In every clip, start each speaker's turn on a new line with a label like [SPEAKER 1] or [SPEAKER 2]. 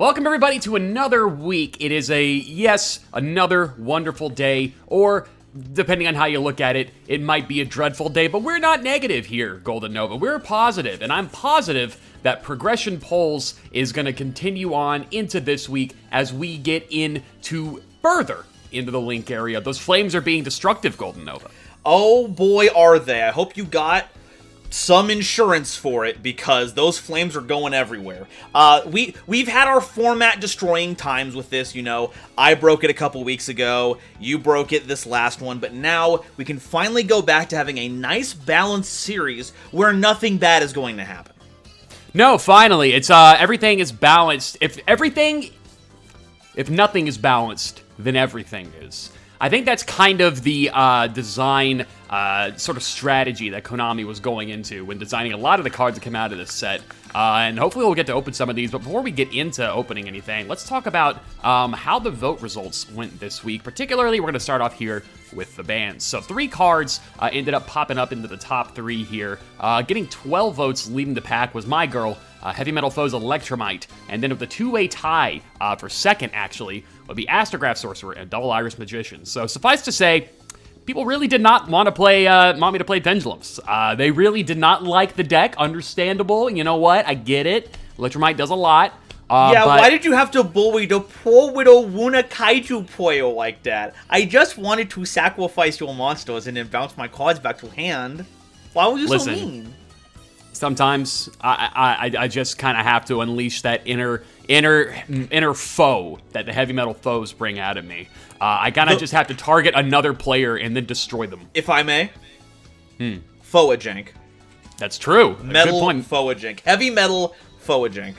[SPEAKER 1] Welcome everybody to another week. It is another wonderful day, or depending on how you look at it, it might be a dreadful day, but we're not negative here, GoldenNova. We're positive, and I'm positive that progression polls is going to continue on into this week as we get into further into the link area. Those flames are being destructive, GoldenNova.
[SPEAKER 2] Oh boy, are they. I hope you got some insurance for it, because those flames are going everywhere. We've had our format destroying times with this, you know. I broke it a couple weeks ago, you broke it this last one, but now we can finally go back to having a nice balanced series where nothing bad is going to happen.
[SPEAKER 1] No, finally, it's everything is balanced. If nothing is balanced, then everything is. I think that's kind of the design sort of strategy that Konami was going into when designing a lot of the cards that come out of this set. And hopefully we'll get to open some of these. But before we get into opening anything, let's talk about how the vote results went this week. Particularly, we're going to start off here with the bans. So 3 cards ended up popping up into the top 3 here. Getting 12 votes leading the pack was my girl, Heavy Metal Foes Electromite. And then with the 2-way tie for second, actually, would be Astrograph Sorcerer and Double Iris Magician. So suffice to say, people really did not want me to play Pendulums. They really did not like the deck. Understandable. You know what? I get it. Electromite does a lot.
[SPEAKER 2] Yeah,
[SPEAKER 1] but
[SPEAKER 2] why did you have to bully the poor widow Wuna Kaiju Poyo like that? I just wanted to sacrifice your monsters and then bounce my cards back to hand. Why were you so mean?
[SPEAKER 1] Sometimes I just kind of have to unleash that inner foe that the Heavy Metal Foes bring out of me. I kind of just have to target another player and then destroy them.
[SPEAKER 2] If I may, Noajenk.
[SPEAKER 1] That's true.
[SPEAKER 2] Metal Noajenk. Heavy Metal Noajenk.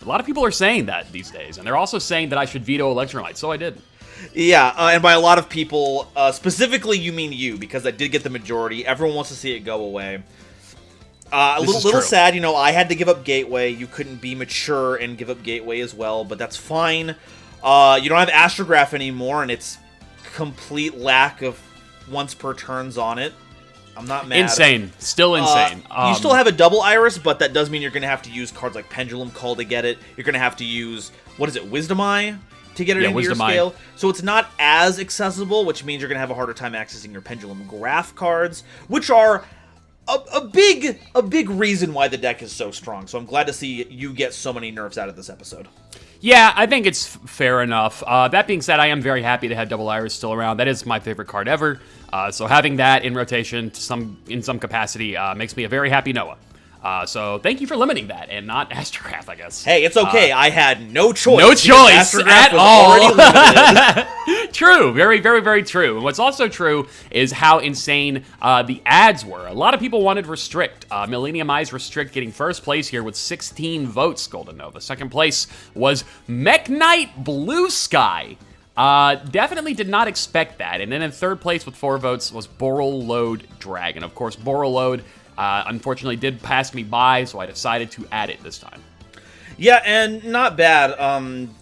[SPEAKER 1] A lot of people are saying that these days, and they're also saying that I should veto Electromite, so I did.
[SPEAKER 2] Yeah, and by a lot of people, specifically you mean you, because I did get the majority. Everyone wants to see it go away. A little sad, you know, I had to give up Gateway. You couldn't be mature and give up Gateway as well, but that's fine. You don't have Astrograph anymore, and it's complete lack of once per turns on it. I'm not mad.
[SPEAKER 1] Insane. Still insane.
[SPEAKER 2] You still have a Double Iris, but that does mean you're going to have to use cards like Pendulum Call to get it. You're going to have to use, what is it, Wisdom Eye to get it into your scale. So it's not as accessible, which means you're going to have a harder time accessing your Pendulum Graph cards, which are a big reason why the deck is so strong. So I'm glad to see you get so many nerfs out of this episode.
[SPEAKER 1] Yeah, I think it's fair enough. That being said, I am very happy to have Double Iris still around. That is my favorite card ever. So having that in rotation in some capacity makes me a very happy Noah. So thank you for limiting that and not Astrograph, I guess.
[SPEAKER 2] Hey, it's okay. I had no choice.
[SPEAKER 1] No choice at all.
[SPEAKER 2] Already
[SPEAKER 1] True. Very, very, very true. And what's also true is how insane the ads were. A lot of people wanted Restrict. Millennium Eyes Restrict getting first place here with 16 votes, GoldenNova. Second place was Mech Knight Blue Sky. Definitely did not expect that. And then in third place with 4 votes was Borreload Dragon. Of course, Borreload unfortunately did pass me by, so I decided to add it this time.
[SPEAKER 2] Yeah, and not bad.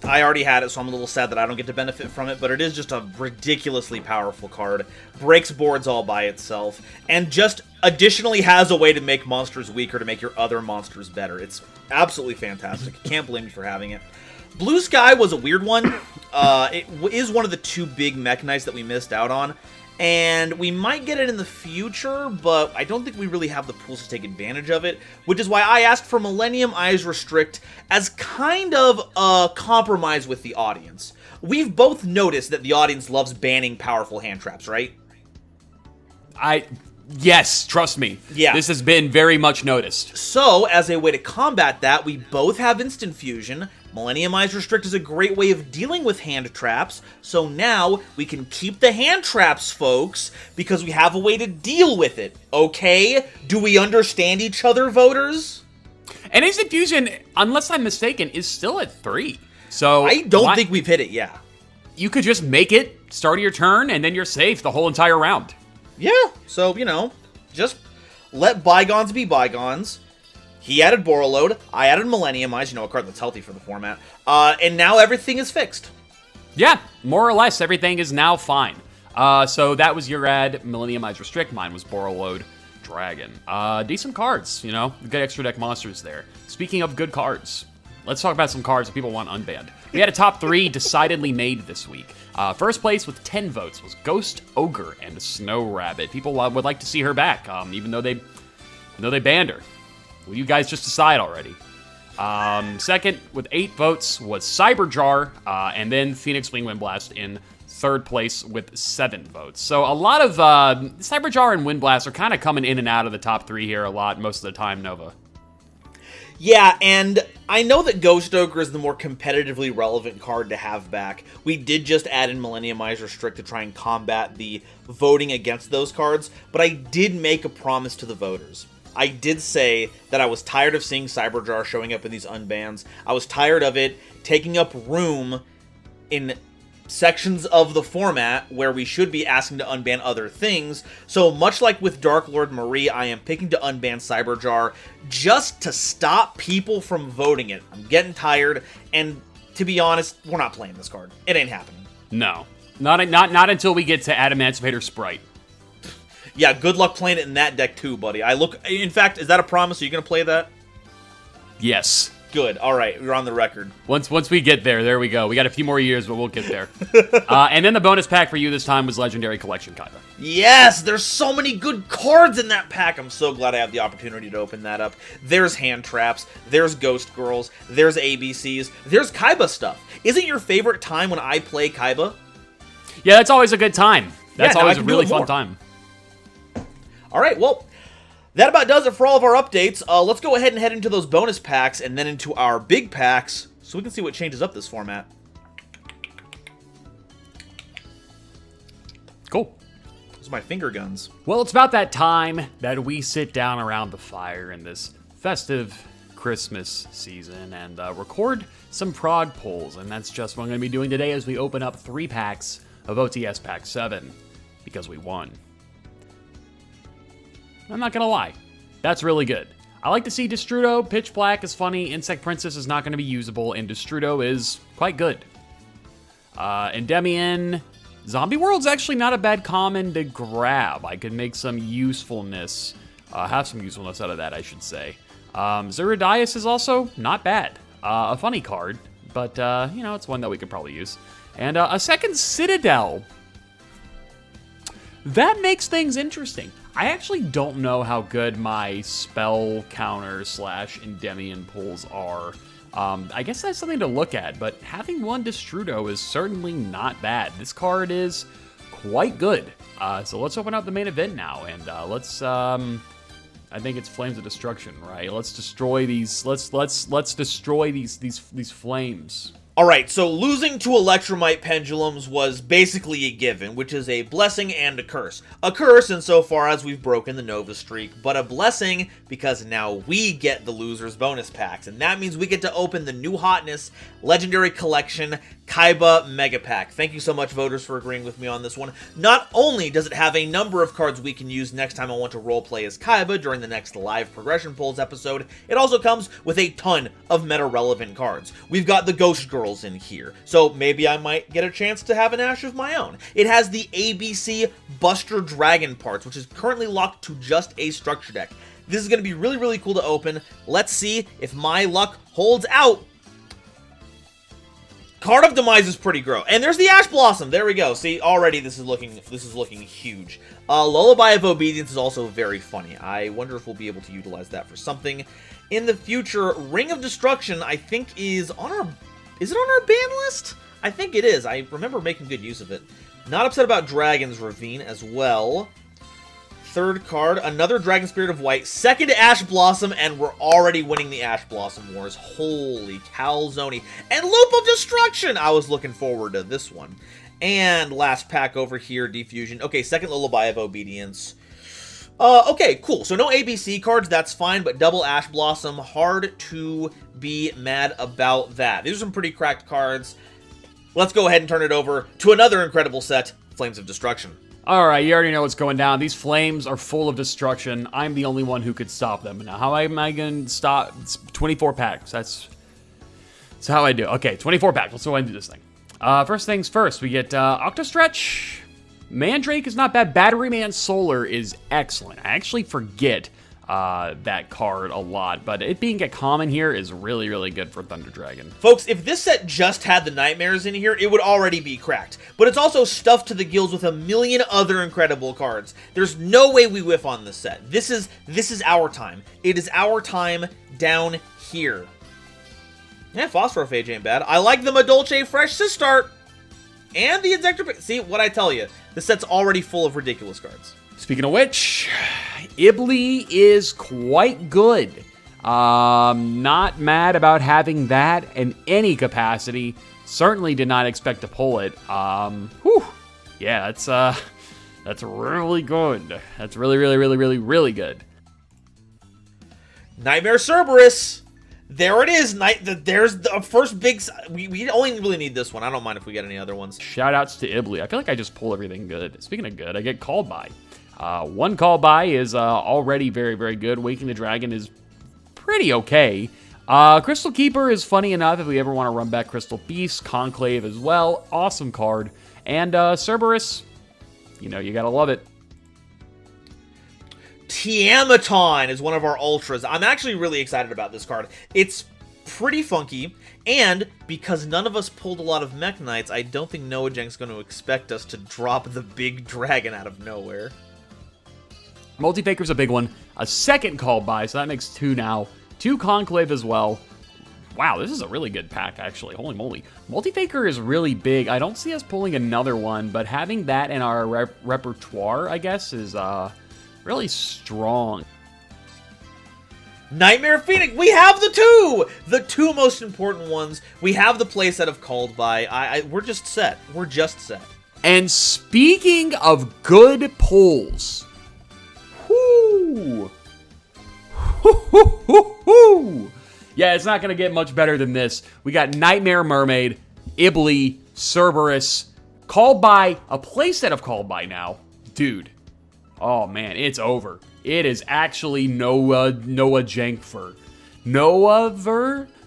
[SPEAKER 2] I already had it, so I'm a little sad that I don't get to benefit from it, but it is just a ridiculously powerful card. Breaks boards all by itself, and just additionally has a way to make monsters weaker to make your other monsters better. It's absolutely fantastic. Can't blame you for having it. Blue Sky was a weird one. It is one of the 2 big Mech Knights that we missed out on. And we might get it in the future, but I don't think we really have the pools to take advantage of it, which is why I asked for Millennium Eyes Restrict as kind of a compromise with the audience. We've both noticed that the audience loves banning powerful hand traps, right?
[SPEAKER 1] Yes, trust me.
[SPEAKER 2] Yeah.
[SPEAKER 1] This has been very much noticed.
[SPEAKER 2] So, as a way to combat that, we both have Instant Fusion. Millennium Eyes Restrict is a great way of dealing with hand traps, so now we can keep the hand traps, folks, because we have a way to deal with it, okay? Do we understand each other, voters?
[SPEAKER 1] And Instant Fusion, unless I'm mistaken, is still at 3. So
[SPEAKER 2] I don't think we've hit it, yeah.
[SPEAKER 1] You could just make it, start of your turn, and then you're safe the whole entire round.
[SPEAKER 2] Yeah, so, you know, just let bygones be bygones. He added Borreload, I added Millennium Eyes, you know, a card that's healthy for the format, and now everything is fixed.
[SPEAKER 1] Yeah, more or less, everything is now fine. So that was your ad, Millennium Eyes Restrict, mine was Borreload Dragon. Decent cards, you know, good extra deck monsters there. Speaking of good cards, let's talk about some cards that people want unbanned. We had a top 3 decidedly made this week. First place with 10 votes was Ghost Ogre and Snow Rabbit. People would like to see her back, even though they banned her. Well, you guys just decide already. Second with 8 votes was Cyberjar, and then Phoenix Wing Windblast in third place with 7 votes. So a lot of Cyberjar and Windblast are kind of coming in and out of the top 3 here a lot most of the time, Nova.
[SPEAKER 2] Yeah, and I know that Ghost Ogre is the more competitively relevant card to have back. We did just add in Millenniumize Restrict to try and combat the voting against those cards, but I did make a promise to the voters. I did say that I was tired of seeing Cyberjar showing up in these unbans. I was tired of it taking up room in sections of the format where we should be asking to unban other things. So much like with Dark Lord Marie, I am picking to unban Cyberjar just to stop people from voting it. I'm getting tired, and to be honest, we're not playing this card. It ain't happening.
[SPEAKER 1] No. Not until we get to Adamantivator Sprite.
[SPEAKER 2] Yeah, good luck playing it in that deck too, buddy. In fact, is that a promise? Are you going to play that?
[SPEAKER 1] Yes.
[SPEAKER 2] Good. All right, you're on the record.
[SPEAKER 1] Once we get there we go. We got a few more years, but we'll get there. And then the bonus pack for you this time was Legendary Collection Kaiba.
[SPEAKER 2] Yes, there's so many good cards in that pack. I'm so glad I have the opportunity to open that up. There's Hand Traps, there's Ghost Girls, there's ABCs, there's Kaiba stuff. Isn't your favorite time when I play Kaiba?
[SPEAKER 1] Yeah, that's always a good time. That's always a really fun time.
[SPEAKER 2] All right, well, that about does it for all of our updates. Let's go ahead and head into those bonus packs and then into our big packs so we can see what changes up this format.
[SPEAKER 1] Cool.
[SPEAKER 2] Those are my finger guns.
[SPEAKER 1] Well, it's about that time that we sit down around the fire in this festive Christmas season and record some prog polls. And that's just what I'm going to be doing today as we open up 3 packs of OTS Pack 7 because we won. I'm not going to lie. That's really good. I like to see Destrudo. Pitch Black is funny. Insect Princess is not going to be usable, and Destrudo is quite good. Endymion. Zombie World's actually not a bad common to grab. I could make some usefulness, have some usefulness out of that, I should say. Zerodias is also not bad. A funny card, but, it's one that we could probably use. And a second Citadel. That makes things interesting. I actually don't know how good my spell counter / Endymion pulls are. I guess that's something to look at, but having one Destrudo is certainly not bad. This card is quite good. So let's open up the main event now, and let's. I think it's Flames of Destruction, right? Let's destroy these. Let's destroy these flames.
[SPEAKER 2] All right, so losing to Electromite Pendulums was basically a given, which is a blessing and a curse. A curse insofar as we've broken the Nova streak, but a blessing because now we get the loser's bonus packs, and that means we get to open the new hotness Legendary Collection Kaiba Mega Pack. Thank you so much, voters, for agreeing with me on this one. Not only does it have a number of cards we can use next time I want to roleplay as Kaiba during the next live progression polls episode, it also comes with a ton of meta-relevant cards. We've got the Ghost Girls in here, so maybe I might get a chance to have an Ash of my own. It has the ABC Buster Dragon parts, which is currently locked to just a structure deck. This is going to be really, really cool to open. Let's see if my luck holds out. Card of Demise is pretty gross. And there's the Ash Blossom. There we go. See, already this is looking huge. Lullaby of Obedience is also very funny. I wonder if we'll be able to utilize that for something in the future. Ring of Destruction, I think, is on our... Is it on our ban list? I think it is. I remember making good use of it. Not upset about Dragon's Ravine as well. Third card, another Dragon Spirit of White. Second Ash Blossom, and we're already winning the Ash Blossom Wars. Holy Calzone. And Loop of Destruction! I was looking forward to this one. And last pack over here, Defusion. Okay, second Lullaby of Obedience. Okay, cool. So no ABC cards, that's fine, but double Ash Blossom, hard to be mad about that. These are some pretty cracked cards. Let's go ahead and turn it over to another incredible set, Flames of Destruction.
[SPEAKER 1] All right, you already know what's going down. These flames are full of destruction. I'm the only one who could stop them. Now, how am I going to stop? It's 24 packs. That's how I do. Okay, 24 packs. Let's go ahead and do this thing. First things first, we get Octostretch. Mandrake is not bad. Battery Man Solar is excellent. I actually forget that card a lot. But it being a common here is really, really good for Thunder Dragon.
[SPEAKER 2] Folks, if this set just had the Knightmares in here, it would already be cracked. But it's also stuffed to the gills with a million other incredible cards. There's no way we whiff on this set. This is our time. It is our time down here. Yeah, Phosphorophage ain't bad. I like the Madolche Fresh to start. And the Inzektor... See, what I tell you. This set's already full of ridiculous cards.
[SPEAKER 1] Speaking of which, Ibly is quite good. Not mad about having that in any capacity. Certainly did not expect to pull it. Yeah, that's really good. That's really, really, really, really, really good.
[SPEAKER 2] Knightmare Cerberus. There it is. There's the first big... We only really need this one. I don't mind if we get any other ones.
[SPEAKER 1] Shoutouts to Ibly. I feel like I just pull everything good. Speaking of good, I get called by. One call by is already very, very good. Waking the Dragon is pretty okay. Crystal Keeper is funny enough if we ever want to run back Crystal Beast. Conclave as well. Awesome card. And Cerberus, you know, you gotta love it.
[SPEAKER 2] Tiamaton is one of our ultras. I'm actually really excited about this card. It's pretty funky, and because none of us pulled a lot of Mech Knights, I don't think Noajenk's going to expect us to drop the big dragon out of nowhere.
[SPEAKER 1] Multi-Faker's a big one. A second call by, so that makes 2 now. 2 Conclave as well. Wow, this is a really good pack, actually. Holy moly. Multi-Faker is really big. I don't see us pulling another one, but having that in our repertoire, I guess, is really strong.
[SPEAKER 2] Knightmare Phoenix, we have the two most important ones. We have the playset of Called By. We're just set. We're just set.
[SPEAKER 1] And speaking of good pulls, yeah, it's not going to get much better than this. We got Knightmare Mermaid, Ibly, Cerberus, Called By, a playset of Called By now. Dude. Oh, man, it's over. It is actually Noajenk.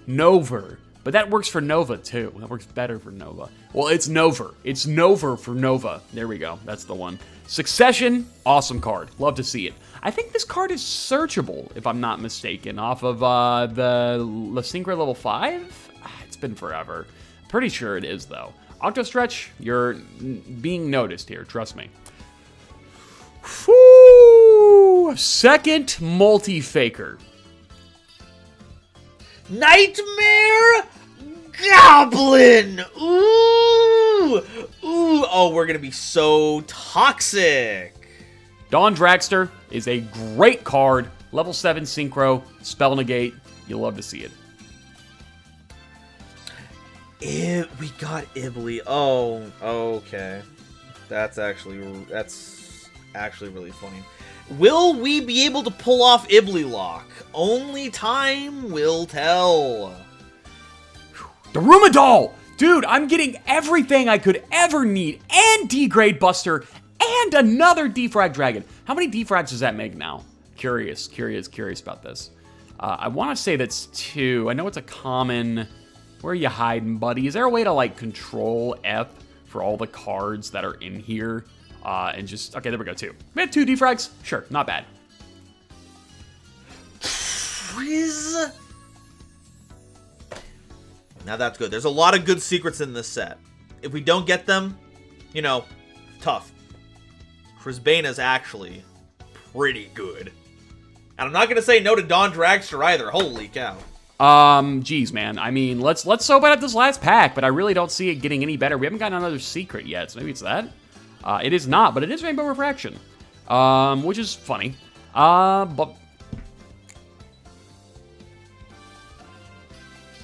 [SPEAKER 1] Nover. But that works for Nova, too. That works better for Nova. Well, it's Nover. It's Nover for Nova. There we go. That's the one. Succession, awesome card. Love to see it. I think this card is searchable, if I'm not mistaken, off of the La Synchro level 5? It's been forever. Pretty sure it is, though. Octostretch, you're being noticed here. Trust me. Whew. Second multi-faker.
[SPEAKER 2] Nightmare Goblin! Ooh! Ooh! Oh, we're gonna be so toxic!
[SPEAKER 1] Dawn Dragster is a great card. Level 7 Synchro, Spell Negate. You'll love to see it.
[SPEAKER 2] We got Ibly. Oh, okay. That's actually really funny. Will we be able to pull off Ibly Lock? Only time will tell.
[SPEAKER 1] Darumidol! Dude, I'm getting everything I could ever need, and Degrade Buster, and another Defrag Dragon. How many Defrags does that make now? Curious about this. I want to say that's 2. I know it's a common. Where are you hiding, buddy? Is there a way to, like, control F for all the cards that are in here? And just, okay, there we go, 2. We have 2 defrags? Sure, not bad.
[SPEAKER 2] Frizz. Now that's good. There's a lot of good secrets in this set. If we don't get them, you know, tough. Frizbane's actually pretty good. And I'm not going to say no to Dawn Dragster either. Holy cow.
[SPEAKER 1] Geez, man. I mean, let's soap it up this last pack, but I really don't see it getting any better. We haven't gotten another secret yet, so maybe it's that. It is not, but it is Rainbow Refraction, which is funny. But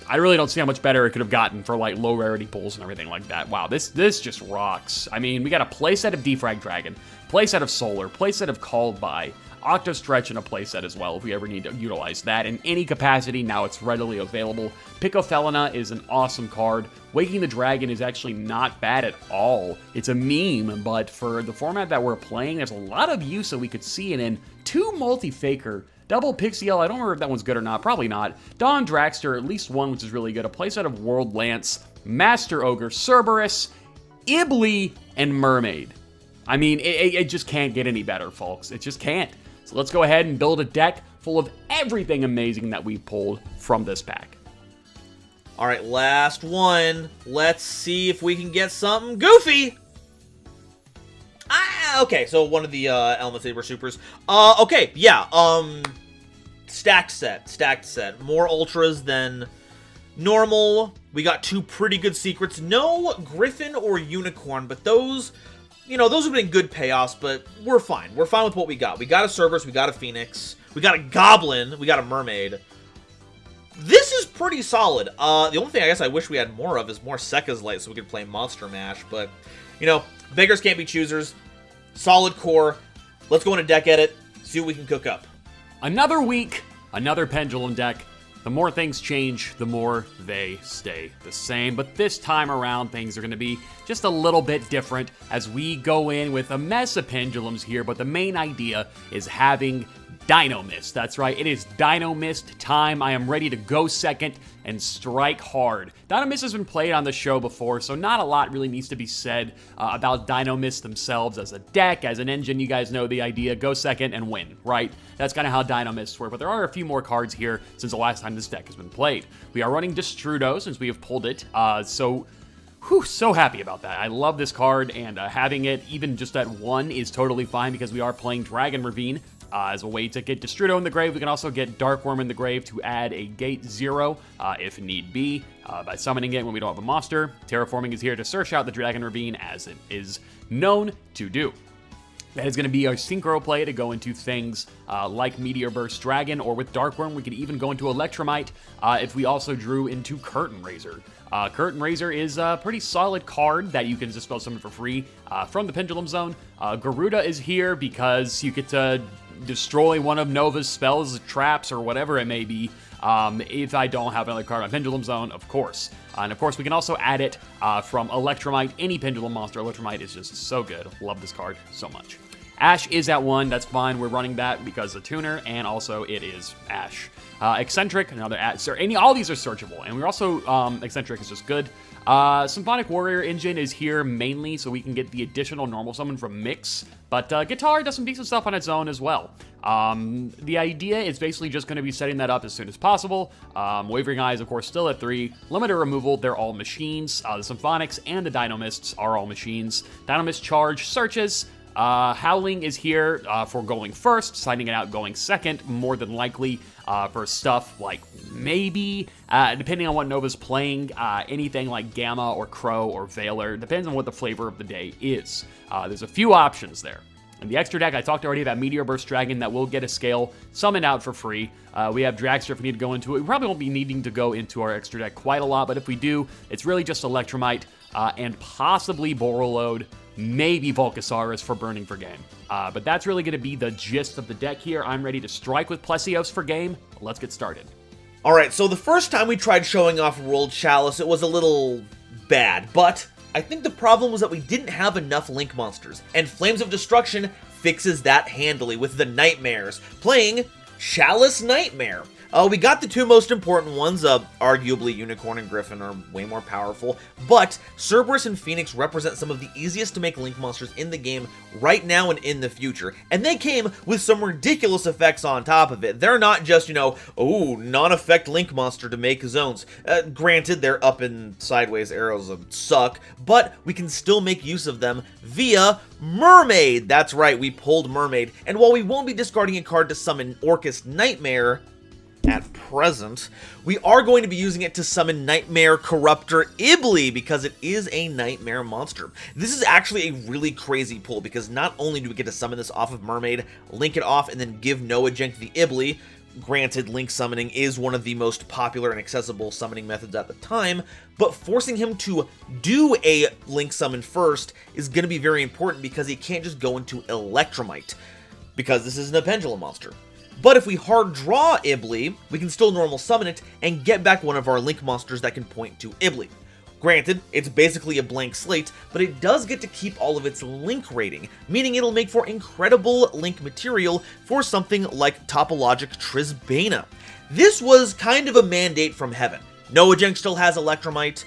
[SPEAKER 1] I really don't see how much better it could have gotten for, like, low rarity pulls and everything like that. Wow, this just rocks. I mean, we got a playset of Defrag Dragon, playset of Solar, playset of Called By, Octostretch, and a playset as well if we ever need to utilize that in any capacity. Now it's readily available. Picofelina is an awesome card. Waking the Dragon is actually not bad at all. It's a meme, but for the format that we're playing, there's a lot of use that we could see it in. 2 multi-faker. Double Pixiel, I don't remember if that one's good or not. Probably not. Dawn Dragster, at least 1, which is really good. A playset of World Lance, Master Ogre, Cerberus, Ibly, and Mermaid. I mean, it just can't get any better, folks. It just can't. So let's go ahead and build a deck full of everything amazing that we pulled from this pack.
[SPEAKER 2] All right, last one. Let's see if we can get something goofy. Okay, so one of the Element Saber Supers. Okay, yeah, stacked set. More ultras than normal. We got 2 pretty good secrets. No Griffin or Unicorn, but those, you know, those have been good payoffs, but we're fine. We're fine with what we got. We got a Cerberus, we got a Phoenix, we got a Goblin, we got a Mermaid. This is pretty solid. The only thing I guess I wish we had more of is more Sekka's Light so we could play Monster Mash, but, you know, beggars can't be choosers. Solid core. Let's go into deck edit, see what we can cook up.
[SPEAKER 1] Another week, another Pendulum deck. The more things change, the more they stay the same. But this time around, things are going to be just a little bit different as we go in with a mess of Pendulums here. But the main idea is having Dino Mist. That's right, it is Dino Mist time. I am ready to go second and strike hard. Dino Mist has been played on the show before, so not a lot really needs to be said about Dino Mist themselves as a deck, as an engine. You guys know the idea, go second and win, right? That's kind of how Dino Mists work, but there are a few more cards here since the last time this deck has been played. We are running Destrudo since we have pulled it, so happy about that. I love this card, and having it even just at 1 is totally fine because we are playing Dragon Ravine. As a way to get Destrudo in the grave. We can also get Darkworm in the grave to add a Gate 0 if need be by summoning it when we don't have a monster. Terraforming is here to search out the Dragon Ravine as it is known to do. That is going to be our synchro play to go into things like Meteor Burst Dragon, or with Darkworm, we could even go into Electromite if we also drew into Curtain Raiser. Curtain Raiser is a pretty solid card that you can just spell summon for free from the Pendulum Zone. Garuda is here because you get to destroy one of Nova's spells, traps, or whatever it may be. If I don't have another card on Pendulum Zone, of course. And of course, we can also add it from Electromite. Any Pendulum monster, Electromite is just so good. Love this card so much. Ash is at 1. That's fine. We're running that because the tuner, and also it is Ash. Eccentric, another all these are searchable, and we're also Eccentric is just good. Symphonic Warrior Engine is here mainly so we can get the additional normal summon from Mix, but Guitar does some decent stuff on its own as well. The idea is basically just going to be setting that up as soon as possible. Wavering Eye is, of course, still at 3. Limiter Removal, they're all machines. The Symphonics and the Dino Mists are all machines. Dino Mist Charge searches. Howling is here for going first, signing it out going second, more than likely for stuff like maybe, depending on what Nova's playing, anything like Gamma or Crow or Veiler, depends on what the flavor of the day is. There's a few options there. In the extra deck, I talked already about Meteor Burst Dragon that will get a scale summoned out for free. We have Dragster if we need to go into it. We probably won't be needing to go into our extra deck quite a lot, but if we do, it's really just Electromite and possibly Borreload, maybe Volcasaurus for burning for game. But that's really going to be the gist of the deck here. I'm ready to strike with Plesios for game. Let's get started.
[SPEAKER 2] Alright, so the first time we tried showing off World Chalice, it was a little bad, but I think the problem was that we didn't have enough Link monsters, and Flames of Destruction fixes that handily with the Knightmares, playing Chalice Knightmare. We got the 2 most important ones, arguably Unicorn and Griffin are way more powerful, but Cerberus and Phoenix represent some of the easiest to make Link monsters in the game right now and in the future, and they came with some ridiculous effects on top of it. They're not just, you know, oh, non-effect Link monster to make zones. Granted, their up and sideways arrows suck, but we can still make use of them via Mermaid. That's right, we pulled Mermaid, and while we won't be discarding a card to summon Orcus Knightmare at present, we are going to be using it to summon Nightmare Corruptor Ibli because it is a Nightmare monster. This is actually a really crazy pull because not only do we get to summon this off of Mermaid, link it off, and then give Noajenk the Ibli. Granted, Link summoning is one of the most popular and accessible summoning methods at the time, but forcing him to do a Link summon first is going to be very important because he can't just go into Electromite, because this isn't a Pendulum monster. But if we hard draw Ibli, we can still normal summon it and get back one of our Link monsters that can point to Ibli. Granted, it's basically a blank slate, but it does get to keep all of its Link rating, meaning it'll make for incredible Link material for something like Topologic Trisbana. This was kind of a mandate from heaven. Noajenk still has Electromite,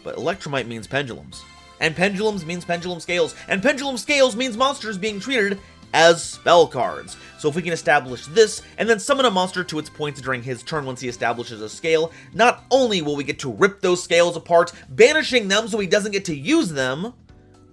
[SPEAKER 2] but Electromite means Pendulums. And Pendulums means Pendulum Scales, and Pendulum Scales means monsters being treated as spell cards. So if we can establish this, and then summon a monster to its points during his turn once he establishes a scale, not only will we get to rip those scales apart, banishing them so he doesn't get to use them,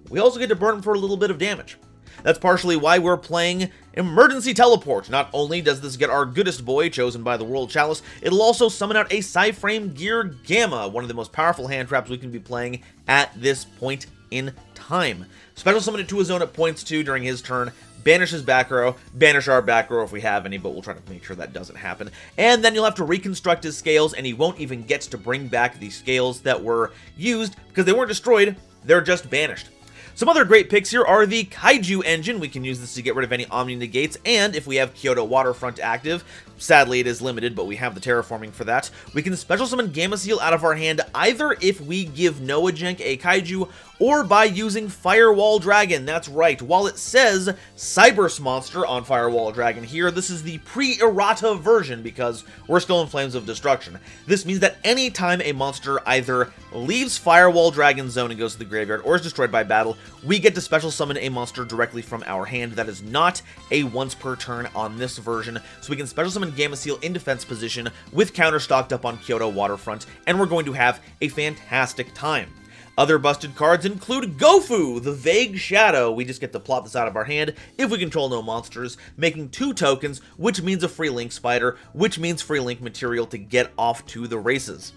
[SPEAKER 2] we also get to burn him for a little bit of damage. That's partially why we're playing Emergency Teleport. Not only does this get our goodest boy, chosen by the World Chalice, it'll also summon out a Psyframe Gear Gamma, one of the most powerful hand traps we can be playing at this point in time. Special summon it to his own at points 2 during his turn, banish his back row, banish our back row if we have any, but we'll try to make sure that doesn't happen. And then you'll have to reconstruct his scales, and he won't even get to bring back the scales that were used because they weren't destroyed, they're just banished. Some other great picks here are the Kaiju Engine. We can use this to get rid of any Omni Negates, and if we have Kyoto Waterfront active, sadly it is limited, but we have the terraforming for that, we can special summon Gamma Seal out of our hand either if we give Noajenk a Kaiju, or by using Firewall Dragon. That's right, while it says Cyberse Monster on Firewall Dragon here, this is the pre-errata version because we're still in Flames of Destruction. This means that anytime a monster either leaves Firewall Dragon zone and goes to the graveyard or is destroyed by battle, we get to special summon a monster directly from our hand. That is not a once per turn on this version, so we can special summon Gamma Seal in defense position with counter stocked up on Kyoto Waterfront, and we're going to have a fantastic time. Other busted cards include Gofu, the Vague Shadow. We just get to plop this out of our hand if we control no monsters, making 2 tokens, which means a free Link Spider, which means free Link material to get off to the races.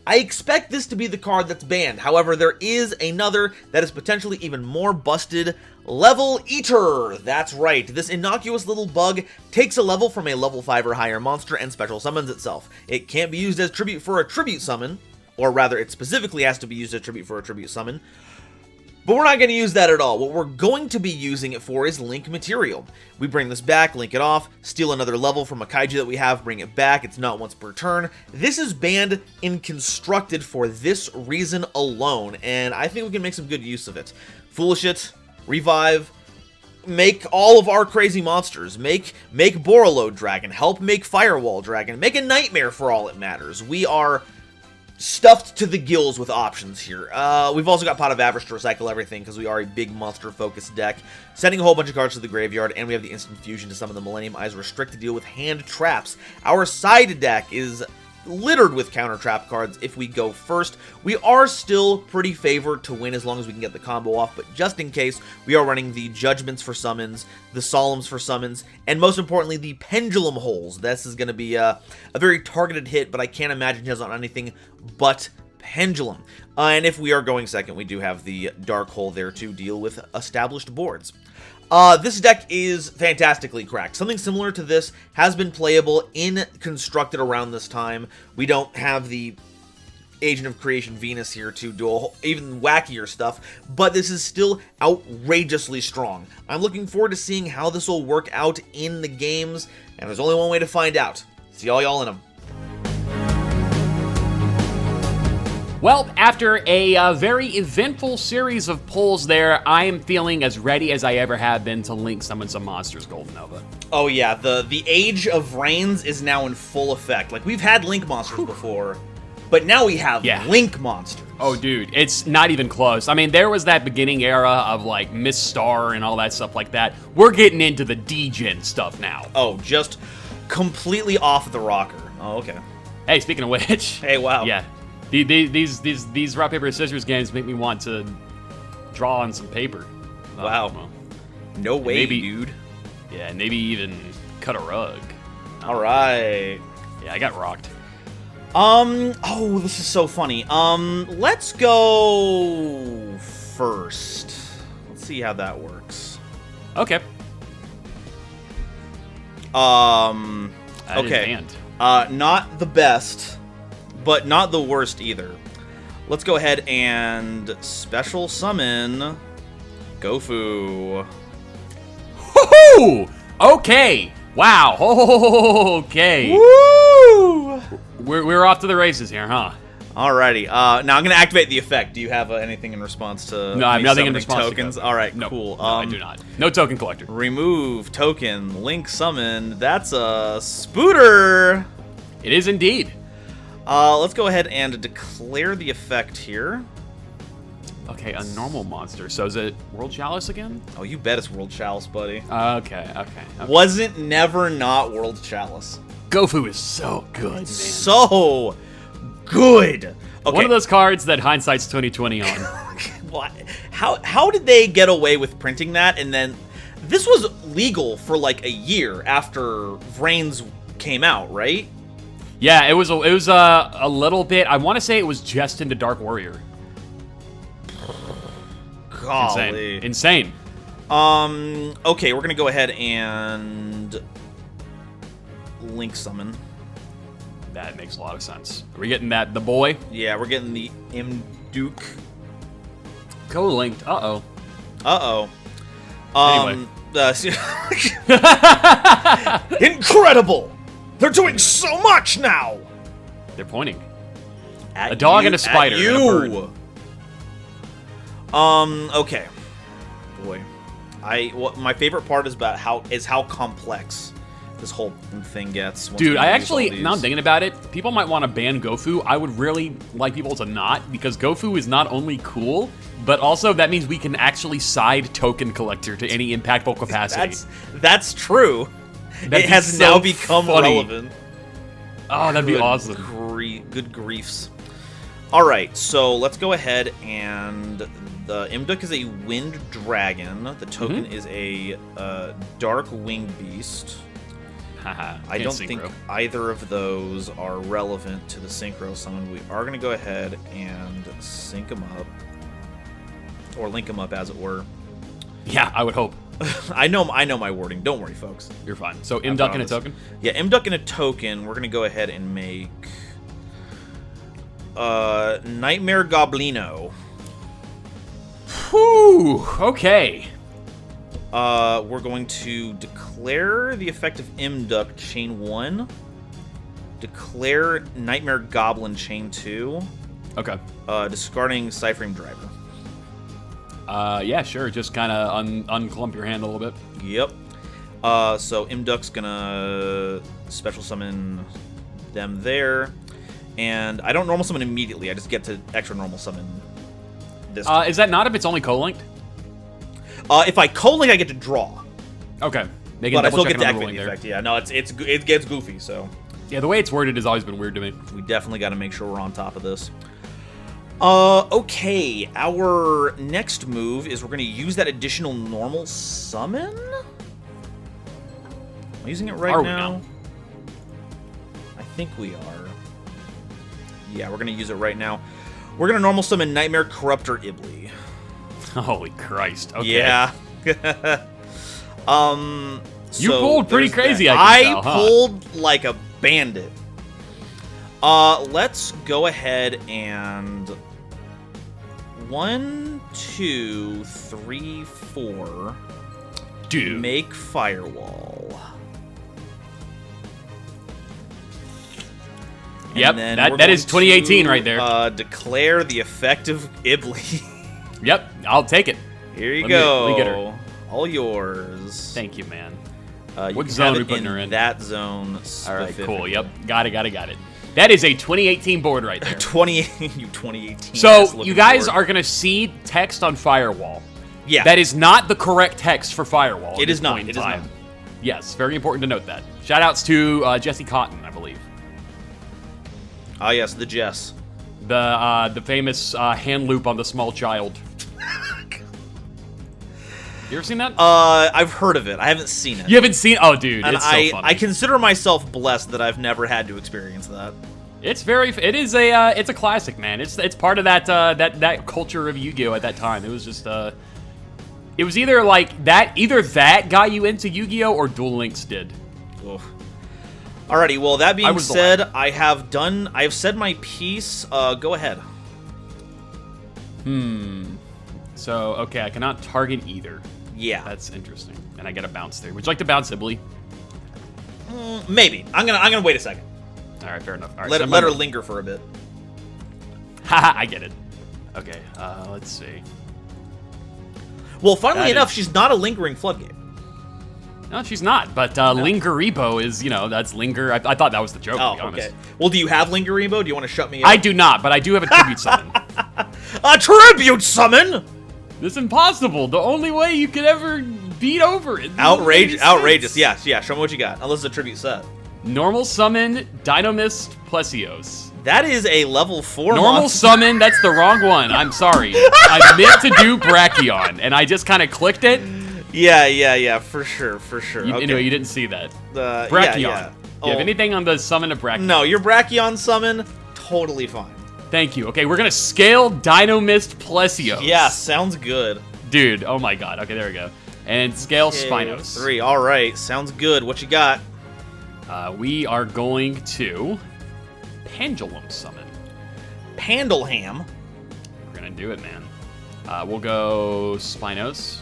[SPEAKER 2] I expect this to be the card that's banned, however there is another that is potentially even more busted, Level Eater. That's right, this innocuous little bug takes a level from a level 5 or higher monster and special summons itself. It can't be used as tribute for a tribute summon, or rather it specifically has to be used as tribute for a tribute summon, but we're not going to use that at all. What we're going to be using it for is Link material. We bring this back, link it off, steal another level from a Kaiju that we have, bring it back. It's not once per turn. This is banned and constructed for this reason alone, and I think we can make some good use of it. Foolish it, revive, make all of our crazy monsters, make Borreload Dragon, help make Firewall Dragon, make a Knightmare for all it matters. We are stuffed to the gills with options here. We've also got Pot of Avarice to recycle everything because we are a big monster-focused deck, sending a whole bunch of cards to the graveyard, and we have the Instant Fusion to summon the Millennium Eyes Restrict to deal with hand traps. Our side deck is littered with counter trap cards if we go first. We are still pretty favored to win as long as we can get the combo off, but just in case, we are running the Judgments for summons, the Solemns for summons, and most importantly, the Pendulum Holes. This is going to be a very targeted hit, but I can't imagine he has on anything but Pendulum. And if we are going second, we do have the Dark Hole there to deal with established boards. This deck is fantastically cracked. Something similar to this has been playable in Constructed around this time. We don't have the Agent of Creation Venus here to do even wackier stuff, but this is still outrageously strong. I'm looking forward to seeing how this will work out in the games, and there's only one way to find out. See all y'all in them.
[SPEAKER 1] Well, after a very eventful series of polls there, I am feeling as ready as I ever have been to link summon some monsters, GoldenNova.
[SPEAKER 2] Oh yeah, the Age of Reigns is now in full effect. Like, we've had Link monsters before, but now we have Link monsters.
[SPEAKER 1] Oh, dude, it's not even close. I mean, there was that beginning era of, like, Miss Star and all that stuff like that. We're getting into the D-Gen stuff now.
[SPEAKER 2] Oh, just completely off the rocker. Oh, okay.
[SPEAKER 1] Hey, speaking of which...
[SPEAKER 2] Hey, wow.
[SPEAKER 1] Yeah. These rock, paper, scissors games make me want to draw on some paper.
[SPEAKER 2] Wow.
[SPEAKER 1] Well,
[SPEAKER 2] no way, dude.
[SPEAKER 1] Yeah, maybe even cut a rug.
[SPEAKER 2] All right.
[SPEAKER 1] Yeah, I got rocked.
[SPEAKER 2] Oh, this is so funny. Let's go first. Let's see how that works.
[SPEAKER 1] Okay.
[SPEAKER 2] Okay. Not the best, but not the worst either. Let's go ahead and special summon Gofu.
[SPEAKER 1] Woohoo! Okay. Wow. Okay.
[SPEAKER 2] Woo!
[SPEAKER 1] We're off to the races here, huh?
[SPEAKER 2] Alrighty. Now I'm gonna activate the effect. Do you have anything in response to?
[SPEAKER 1] No, I have nothing in response
[SPEAKER 2] tokens.
[SPEAKER 1] to
[SPEAKER 2] All right,
[SPEAKER 1] nope.
[SPEAKER 2] cool.
[SPEAKER 1] No, I do not. No token collector.
[SPEAKER 2] Remove token. Link summon. That's a Spooter.
[SPEAKER 1] It is indeed.
[SPEAKER 2] Let's go ahead and declare the effect here.
[SPEAKER 1] Okay, a normal monster. So is it World Chalice again?
[SPEAKER 2] Oh, you bet it's World Chalice, buddy.
[SPEAKER 1] Okay.
[SPEAKER 2] Wasn't never not World Chalice.
[SPEAKER 1] Gofu is so good, man.
[SPEAKER 2] So good. Okay.
[SPEAKER 1] One of those cards that hindsight's 2020 on.
[SPEAKER 2] What? How did they get away with printing that? And then this was legal for like a year after Vrains came out, right?
[SPEAKER 1] Yeah, it was a little bit. I want to say it was just into Dark Warrior.
[SPEAKER 2] Golly.
[SPEAKER 1] Insane.
[SPEAKER 2] Okay, we're gonna go ahead and link summon.
[SPEAKER 1] That makes a lot of sense. Are we getting the boy?
[SPEAKER 2] Yeah, we're getting the Imduke.
[SPEAKER 1] Go linked. Uh-oh.
[SPEAKER 2] Anyway. Incredible! They're doing so much now!
[SPEAKER 1] They're pointing.
[SPEAKER 2] At
[SPEAKER 1] a dog
[SPEAKER 2] you,
[SPEAKER 1] and a spider
[SPEAKER 2] at you.
[SPEAKER 1] and a bird.
[SPEAKER 2] Okay. Boy. What my favorite part is how complex this whole thing gets.
[SPEAKER 1] Dude, I actually, now I'm thinking about it, people might want to ban Gofu. I would really like people to not, because Gofu is not only cool, but also that means we can actually side token collector to any impactful capacity.
[SPEAKER 2] That's true.
[SPEAKER 1] That'd
[SPEAKER 2] it has
[SPEAKER 1] so
[SPEAKER 2] now become
[SPEAKER 1] funny.
[SPEAKER 2] relevant.
[SPEAKER 1] Oh, that'd be awesome.
[SPEAKER 2] Good griefs. All right, so let's go ahead and the Imduk is a wind dragon. The token is a dark winged beast. I don't think either of those are relevant to the synchro summon. We are going to go ahead and sync them up. Or link them up, as it were.
[SPEAKER 1] Yeah, I would hope.
[SPEAKER 2] I know my wording. Don't worry, folks.
[SPEAKER 1] You're fine. So Imduk and a token?
[SPEAKER 2] Yeah, Imduk and a token. We're going to go ahead and make Knightmare Goblino.
[SPEAKER 1] Whew, okay.
[SPEAKER 2] We're going to declare the effect of Imduk chain 1. Declare Knightmare Goblin chain 2.
[SPEAKER 1] Okay.
[SPEAKER 2] Discarding Cyframe Driver.
[SPEAKER 1] Yeah, sure. Just kind of unclump your hand a little bit.
[SPEAKER 2] Yep. So Imduk's gonna special summon them there. And I don't normal summon immediately. I just get to extra normal summon this time.
[SPEAKER 1] Is that not if it's only co-linked?
[SPEAKER 2] If I co-link, I get to draw.
[SPEAKER 1] Okay.
[SPEAKER 2] But I still get to activate the effect. Yeah, no, it gets goofy, so.
[SPEAKER 1] Yeah, the way it's worded has always been weird to me.
[SPEAKER 2] We definitely got to make sure we're on top of this. Okay. Our next move is we're going to use that additional normal summon? Am I using it right now? I think we are. Yeah, we're going to use it right now. We're going to normal summon Knightmare Corruptor Ibli.
[SPEAKER 1] Holy Christ. Okay.
[SPEAKER 2] Yeah.
[SPEAKER 1] You pulled pretty crazy,
[SPEAKER 2] I pulled like a bandit. Let's go ahead and 1, 2, 3, 4.
[SPEAKER 1] Dude.
[SPEAKER 2] Make Firewall.
[SPEAKER 1] Yep, that is 2018 right there.
[SPEAKER 2] Declare the effect of Ibli.
[SPEAKER 1] Yep, I'll take it.
[SPEAKER 2] Here you go.
[SPEAKER 1] Let me get her.
[SPEAKER 2] All yours.
[SPEAKER 1] Thank you, man.
[SPEAKER 2] What
[SPEAKER 1] zone are we putting her in?
[SPEAKER 2] That zone.
[SPEAKER 1] All right, cool. Yep, got it. That is a 2018 board right there.
[SPEAKER 2] 2018.
[SPEAKER 1] So you guys are gonna see text on Firewall.
[SPEAKER 2] Yeah.
[SPEAKER 1] That is not the correct text for Firewall.
[SPEAKER 2] It is not. It is not.
[SPEAKER 1] Yes, very important to note that. Shoutouts to Jesse Cotton, I believe.
[SPEAKER 2] Ah, yes, the Jess.
[SPEAKER 1] The famous hand loop on the small child. You ever seen that?
[SPEAKER 2] I've heard of it. I haven't seen it.
[SPEAKER 1] You haven't seen? Oh, dude,
[SPEAKER 2] and
[SPEAKER 1] it's so funny.
[SPEAKER 2] I consider myself blessed that I've never had to experience that.
[SPEAKER 1] It's a classic, man. It's part of that culture of Yu-Gi-Oh at that time. It was just it was either like that got you into Yu-Gi-Oh or Duel Links did.
[SPEAKER 2] Oof. Alrighty, well that being said, I have said my piece. Go ahead.
[SPEAKER 1] So okay, I cannot target either.
[SPEAKER 2] Yeah,
[SPEAKER 1] that's interesting. And I get a bounce there. Would you like to bounce Ibli?
[SPEAKER 2] Maybe. I'm gonna wait a second.
[SPEAKER 1] All right, fair enough. All right,
[SPEAKER 2] let her linger for a bit.
[SPEAKER 1] Haha, I get it. Okay, let's see.
[SPEAKER 2] Well, funnily enough, she's not a lingering floodgate.
[SPEAKER 1] No, she's not. But Lingeribo is, that's Linger. I thought that was the joke, to be honest.
[SPEAKER 2] Okay. Well, do you have Lingeribo? Do you want to shut me up?
[SPEAKER 1] I do not, but I do have a tribute summon.
[SPEAKER 2] A tribute summon?
[SPEAKER 1] This is impossible. The only way you could ever beat over it.
[SPEAKER 2] Outrageous. Yeah. Show me what you got. Unless it's a tribute set.
[SPEAKER 1] Normal summon Dynomist Plesios.
[SPEAKER 2] That is a level 4
[SPEAKER 1] Normal
[SPEAKER 2] monster.
[SPEAKER 1] summon, that's the wrong one. I'm sorry. I meant to do Brachion, and I just kind of clicked it.
[SPEAKER 2] Yeah, for sure.
[SPEAKER 1] Anyway, you didn't see that.
[SPEAKER 2] Yeah.
[SPEAKER 1] Brachion. Do you have anything on the summon of Brachion?
[SPEAKER 2] No, your Brachion summon, totally fine.
[SPEAKER 1] Thank you. Okay, we're going to scale Dynomist Plesios.
[SPEAKER 2] Yeah, sounds good.
[SPEAKER 1] Dude, oh my god. Okay, there we go. And scale Spinos.
[SPEAKER 2] 3, alright, sounds good. What you got?
[SPEAKER 1] We are going to Pendulum Summon.
[SPEAKER 2] Pandalham.
[SPEAKER 1] We're going to do it, man. We'll go Spinos.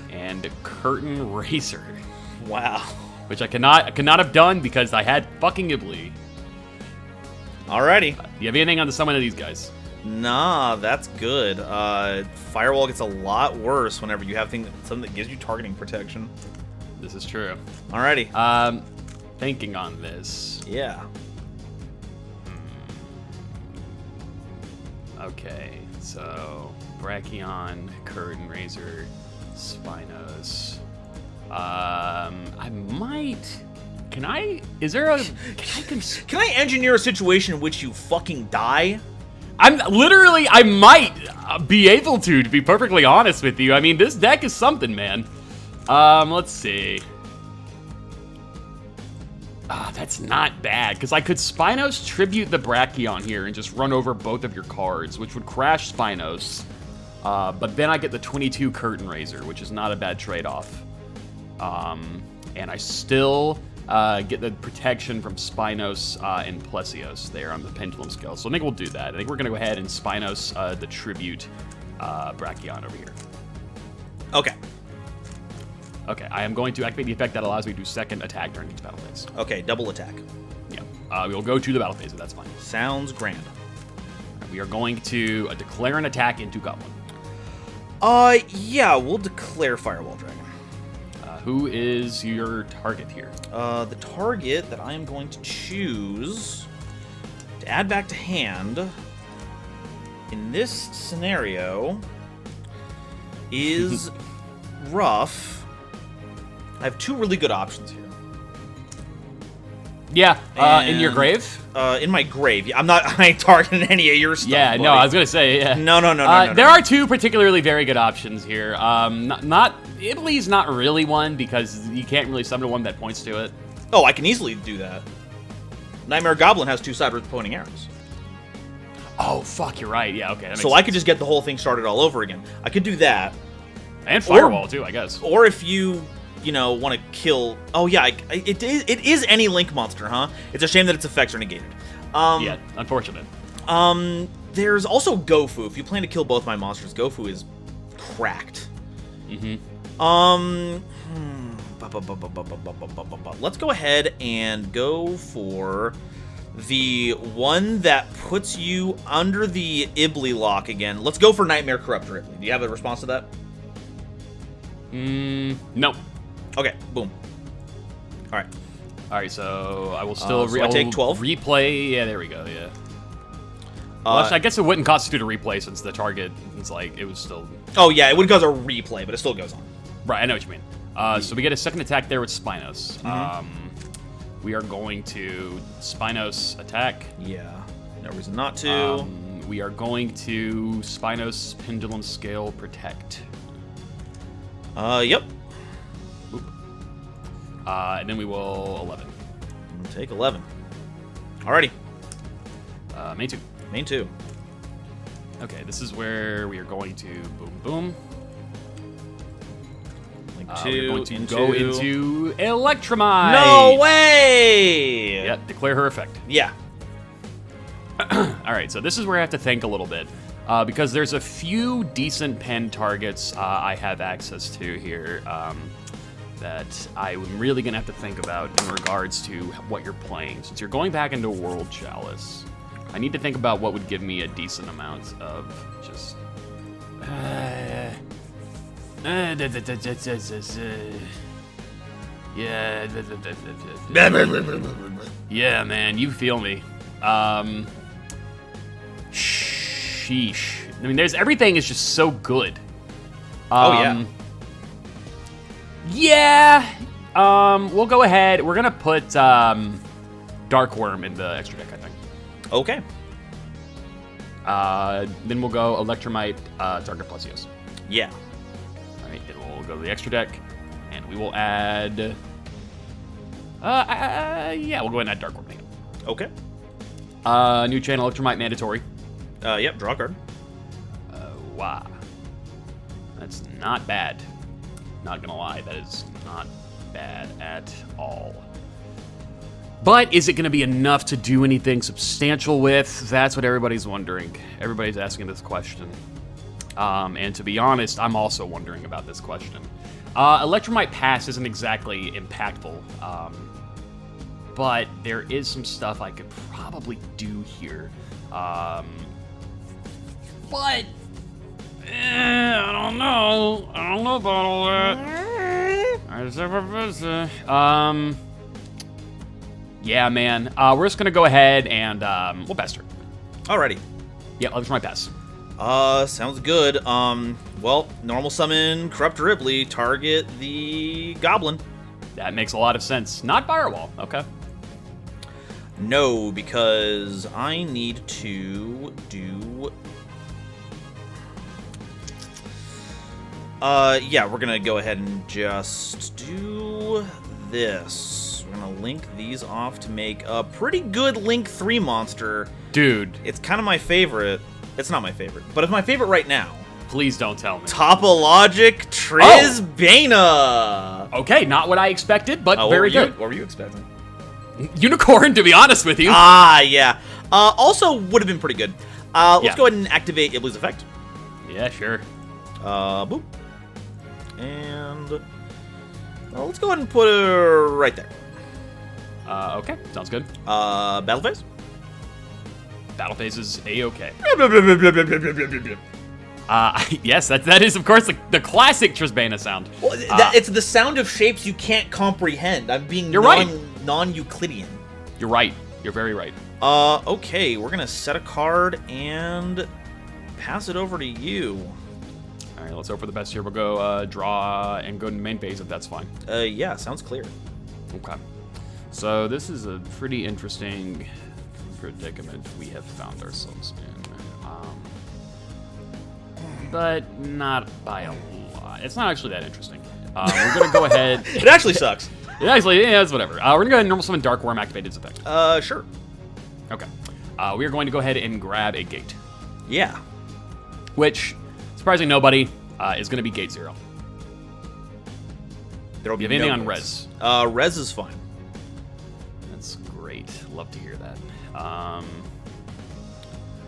[SPEAKER 1] And Curtain Racer.
[SPEAKER 2] Wow.
[SPEAKER 1] Which I could not have done because I had fucking Ghibli.
[SPEAKER 2] Alrighty.
[SPEAKER 1] Do you have anything on the summon of these guys?
[SPEAKER 2] Nah, that's good. Firewall gets a lot worse whenever you have something that gives you targeting protection.
[SPEAKER 1] This is true.
[SPEAKER 2] Alrighty.
[SPEAKER 1] Thinking on this.
[SPEAKER 2] Yeah.
[SPEAKER 1] Okay, so Brachion, Curtain Razor, Spinos. I might. Can I? Is there a?
[SPEAKER 2] Can I engineer a situation in which you fucking die?
[SPEAKER 1] I might be able to be perfectly honest with you. I mean, this deck is something, man. Let's see. That's not bad, because I could Spinos tribute the Brachion here and just run over both of your cards, which would crash Spinos. But then I get the 22 Curtain Razor, which is not a bad trade-off. And I still get the protection from Spinos and Plesios there on the Pendulum scale. So I think we'll do that. I think we're going to go ahead and Spinos the tribute Brachion over here.
[SPEAKER 2] Okay.
[SPEAKER 1] Okay, I am going to activate the effect that allows me to do second attack during each battle phase.
[SPEAKER 2] Okay, double attack.
[SPEAKER 1] Yeah, we will go to the battle phase, if that's fine.
[SPEAKER 2] Sounds grand.
[SPEAKER 1] We are going to declare an attack into Goblin.
[SPEAKER 2] Yeah, we'll declare Firewall Dragon.
[SPEAKER 1] Who is your target here?
[SPEAKER 2] The target that I am going to choose to add back to hand in this scenario is rough. I have two really good options here.
[SPEAKER 1] Yeah, in your grave?
[SPEAKER 2] In my grave. Yeah, I ain't targeting any of your stuff.
[SPEAKER 1] Yeah,
[SPEAKER 2] buddy.
[SPEAKER 1] no, I was gonna say, yeah.
[SPEAKER 2] No.
[SPEAKER 1] There are two particularly very good options here. Ibli's not really one because you can't really summon one that points to it.
[SPEAKER 2] Oh, I can easily do that. Knightmare Goblin has two sideward pointing arrows.
[SPEAKER 1] Oh, fuck, you're right. Yeah, okay.
[SPEAKER 2] So I could just get the whole thing started all over again. I could do that.
[SPEAKER 1] And Firewall, too, I guess.
[SPEAKER 2] Or if you want to kill... Oh, yeah, it is any Link monster, huh? It's a shame that its effects are negated.
[SPEAKER 1] Yeah, unfortunate.
[SPEAKER 2] There's also Gofu. If you plan to kill both my monsters, Gofu is cracked.
[SPEAKER 1] Mm-hmm.
[SPEAKER 2] Let's go ahead and go for the one that puts you under the Ibli lock again. Let's go for Knightmare Corruptor Ibli. Do you have a response to that?
[SPEAKER 1] No.
[SPEAKER 2] Okay, boom. All
[SPEAKER 1] right, so I will still
[SPEAKER 2] I take 12?
[SPEAKER 1] replay. Yeah, there we go, yeah. Well, actually, I guess it wouldn't constitute a replay since the target is like, it was still...
[SPEAKER 2] Oh, yeah, it would cause a replay, but it still goes on.
[SPEAKER 1] Right, I know what you mean. So we get a second attack there with Spinos.
[SPEAKER 2] Mm-hmm.
[SPEAKER 1] We are going to Spinos attack.
[SPEAKER 2] Yeah, no reason not to.
[SPEAKER 1] We are going to Spinos Pendulum Scale Protect.
[SPEAKER 2] Yep.
[SPEAKER 1] Oop. And then we will 11.
[SPEAKER 2] Take 11. Alrighty.
[SPEAKER 1] Main 2.
[SPEAKER 2] Main 2.
[SPEAKER 1] Okay, this is where we are going to boom boom. We're going to go into Electromite.
[SPEAKER 2] No way!
[SPEAKER 1] Yep, declare her effect.
[SPEAKER 2] Yeah.
[SPEAKER 1] Alright, so this is where I have to think a little bit. Because there's a few decent pen targets I have access to here that I'm really going to have to think about in regards to what you're playing. Since you're going back into World Chalice, I need to think about what would give me a decent amount of just... Yeah, man, you feel me. sheesh. I mean, everything is just so good. Yeah. We'll go ahead. We're gonna put Dark Worm in the extra deck, I think.
[SPEAKER 2] Okay.
[SPEAKER 1] Then we'll go Electromite, target plus Yugioh.
[SPEAKER 2] Yeah.
[SPEAKER 1] All right, then we'll go to the extra deck, and we will add. Yeah, we'll go ahead and add Dark Worm again.
[SPEAKER 2] Okay.
[SPEAKER 1] New chain Electromite mandatory.
[SPEAKER 2] Yep. Draw a card.
[SPEAKER 1] Wow. That's not bad. Not gonna lie, that is not bad at all. But is it going to be enough to do anything substantial with? That's what everybody's wondering. Everybody's asking this question. And to be honest, I'm also wondering about this question. Electromite Pass isn't exactly impactful. But there is some stuff I could probably do here. But I don't know. I don't know about all that. Yeah, man. We're just gonna go ahead and we'll best her.
[SPEAKER 2] Alrighty.
[SPEAKER 1] Yeah, Electromite Pass.
[SPEAKER 2] Sounds good. Well, normal summon Corrupt Ripley, target the Goblin.
[SPEAKER 1] That makes a lot of sense. Not Firewall. Okay.
[SPEAKER 2] No, because I need to do... yeah, we're gonna go ahead and just do this. We're gonna link these off to make a pretty good Link 3 monster.
[SPEAKER 1] Dude.
[SPEAKER 2] It's kind of my favorite. It's not my favorite, but it's my favorite right now.
[SPEAKER 1] Please don't tell me.
[SPEAKER 2] Topologic Trisbana.
[SPEAKER 1] Oh. Okay, not what I expected, but very good.
[SPEAKER 2] What were you expecting?
[SPEAKER 1] Unicorn, to be honest with you.
[SPEAKER 2] Yeah. Also would have been pretty good. Let's go ahead and activate Iblu's effect.
[SPEAKER 1] Yeah, sure.
[SPEAKER 2] Boop. And let's go ahead and put her right there.
[SPEAKER 1] Okay, sounds good.
[SPEAKER 2] Battle phase?
[SPEAKER 1] Battle phase is A-okay. Yes, that is, of course, the classic Trisbana sound.
[SPEAKER 2] Well, it's the sound of shapes you can't comprehend. I'm being non-Euclidean.
[SPEAKER 1] You're right. You're very right.
[SPEAKER 2] Okay, we're gonna set a card and pass it over to you.
[SPEAKER 1] All right, let's hope for the best here. We'll go draw and go to main phase if that's fine.
[SPEAKER 2] Yeah, sounds clear.
[SPEAKER 1] Okay. So this is a pretty interesting predicament we have found ourselves in. But not by a lot. It's not actually that interesting. We're going to go ahead...
[SPEAKER 2] It actually sucks.
[SPEAKER 1] Yeah, it's whatever. We're going to go ahead and normal summon Dark Worm, activate its effect.
[SPEAKER 2] Sure.
[SPEAKER 1] Okay. We are going to go ahead and grab a gate.
[SPEAKER 2] Yeah.
[SPEAKER 1] Which, surprisingly, nobody is going to be gate 0.
[SPEAKER 2] There'll be
[SPEAKER 1] you have anything on
[SPEAKER 2] gates.
[SPEAKER 1] res?
[SPEAKER 2] Res is fine.
[SPEAKER 1] That's great. Love to hear that.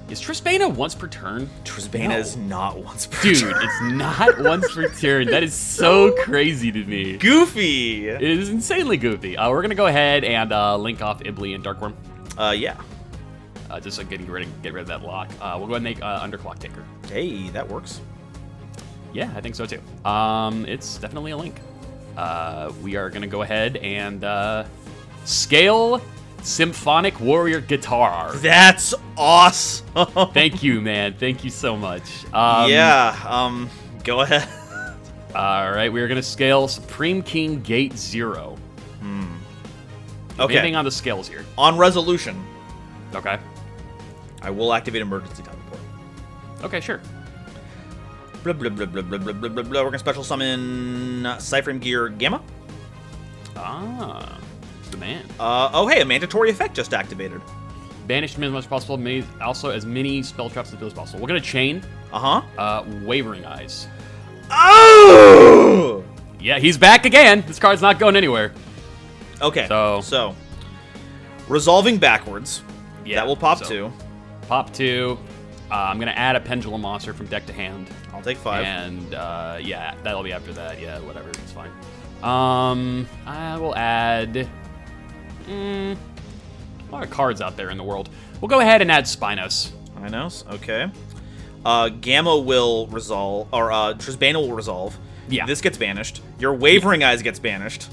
[SPEAKER 1] Is Trisbana once per turn?
[SPEAKER 2] Trisbana is not once per turn.
[SPEAKER 1] Dude, it's not once per turn. That is so crazy to me.
[SPEAKER 2] Goofy.
[SPEAKER 1] It is insanely goofy. We're going to go ahead and link off Ibli and Dark Worm.
[SPEAKER 2] Yeah.
[SPEAKER 1] Just like get rid of that lock. We'll go ahead and make Underclock Taker.
[SPEAKER 2] Hey, that works.
[SPEAKER 1] Yeah, I think so too. It's definitely a link. We are going to go ahead and scale Symphonic Warrior Guitar.
[SPEAKER 2] That's awesome.
[SPEAKER 1] Thank you, man. Thank you so much.
[SPEAKER 2] Go ahead.
[SPEAKER 1] All right, we are going to scale Supreme King Gate 0.
[SPEAKER 2] Okay.
[SPEAKER 1] Anything on the scales here?
[SPEAKER 2] On resolution,
[SPEAKER 1] Okay.
[SPEAKER 2] I will activate Emergency Teleport.
[SPEAKER 1] Okay, sure.
[SPEAKER 2] Blah, blah, blah, blah, blah, blah, blah, blah, blah. We're gonna special summon Cypherm Gear Gamma.
[SPEAKER 1] The man.
[SPEAKER 2] Oh, hey, a mandatory effect just activated.
[SPEAKER 1] Banish as much as possible, also as many spell traps as possible. We're going to chain Wavering Eyes.
[SPEAKER 2] Oh!
[SPEAKER 1] Yeah, he's back again. This card's not going anywhere.
[SPEAKER 2] Okay, so resolving backwards.
[SPEAKER 1] Yeah,
[SPEAKER 2] that will pop 2.
[SPEAKER 1] Pop 2. I'm going to add a Pendulum Monster from deck to hand.
[SPEAKER 2] I'll take 5.
[SPEAKER 1] And, yeah, that'll be after that. Yeah, whatever. It's fine. I will add... a lot of cards out there in the world. We'll go ahead and add Spinos.
[SPEAKER 2] Spinos, okay. Gamma will resolve, or Trisbana will resolve.
[SPEAKER 1] Yeah.
[SPEAKER 2] This gets banished. Your Wavering Eyes gets banished.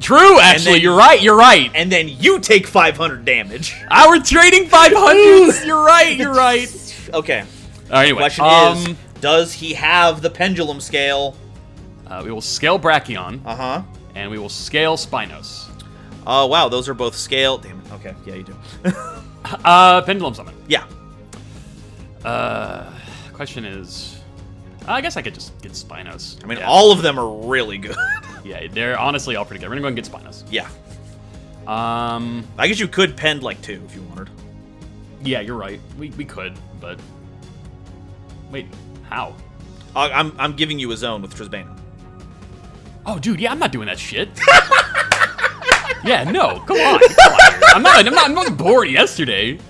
[SPEAKER 1] True, actually, you're right.
[SPEAKER 2] And then you take 500 damage.
[SPEAKER 1] We're trading 500s. You're right.
[SPEAKER 2] Okay.
[SPEAKER 1] Anyway,
[SPEAKER 2] Question is, does he have the pendulum scale?
[SPEAKER 1] We will scale Brachion.
[SPEAKER 2] Uh-huh.
[SPEAKER 1] And we will scale Spinos.
[SPEAKER 2] Oh, wow. Those are both scale. Damn it. Okay. Yeah, you do.
[SPEAKER 1] Pendulum Summon.
[SPEAKER 2] Yeah.
[SPEAKER 1] Question is... I guess I could just get Spinos.
[SPEAKER 2] I mean, all of them are really good.
[SPEAKER 1] Yeah, they're honestly all pretty good. We're gonna go and get Spinos.
[SPEAKER 2] Yeah.
[SPEAKER 1] I
[SPEAKER 2] guess you could pend like 2 if you wanted.
[SPEAKER 1] Yeah, you're right. We could, but... Wait, how?
[SPEAKER 2] I'm giving you a zone with Trisbana.
[SPEAKER 1] Oh, dude, yeah, I'm not doing that shit. Yeah, no, come on. I'm not bored yesterday.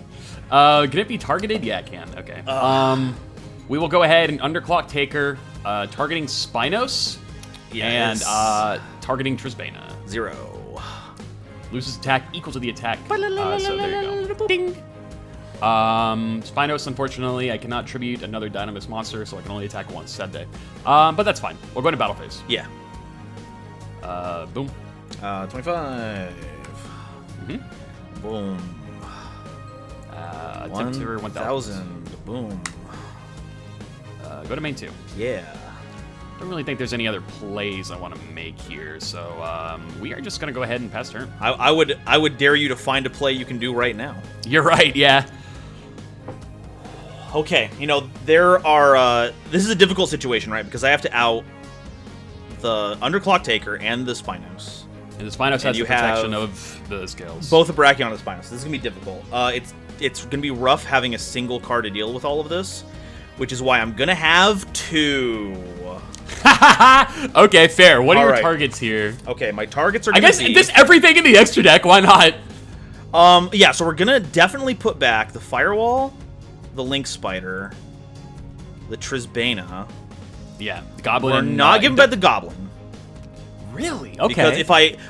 [SPEAKER 1] Can it be targeted? Yeah, it can. Okay. We will go ahead and Underclock Taker, targeting Spinos,
[SPEAKER 2] yes.
[SPEAKER 1] and targeting Trisbana.
[SPEAKER 2] 0.
[SPEAKER 1] Loses attack equal to the attack. So there you go. Ding. Spinos, unfortunately, I cannot tribute another Dynamis monster, so I can only attack once that day. But that's fine. We'll go into battle phase.
[SPEAKER 2] Yeah.
[SPEAKER 1] Boom.
[SPEAKER 2] 25. Boom.
[SPEAKER 1] Temperature
[SPEAKER 2] 1,000. Boom.
[SPEAKER 1] Go to main 2.
[SPEAKER 2] Yeah.
[SPEAKER 1] Don't really think there's any other plays I want to make here, so we are just gonna go ahead and pass turn.
[SPEAKER 2] I would dare you to find a play you can do right now.
[SPEAKER 1] You're right, yeah.
[SPEAKER 2] Okay, you know, there are, this is a difficult situation, right? Because I have to out the Underclock Taker and the Spinos.
[SPEAKER 1] And the Spinos has the protection of the scales.
[SPEAKER 2] Both the Brachion and the Spinos. This is going to be difficult. It's going to be rough having a single card to deal with all of this, which is why I'm going to have 2.
[SPEAKER 1] Okay, fair. What are your
[SPEAKER 2] right.
[SPEAKER 1] targets here?
[SPEAKER 2] Okay, my targets are going to be...
[SPEAKER 1] I guess just everything in the extra deck, why not?
[SPEAKER 2] Yeah, so we're going to definitely put back the Firewall, the Link Spider, the Trisbana.
[SPEAKER 1] Yeah, the Goblin.
[SPEAKER 2] We're not giving back the Goblin.
[SPEAKER 1] Really? Okay.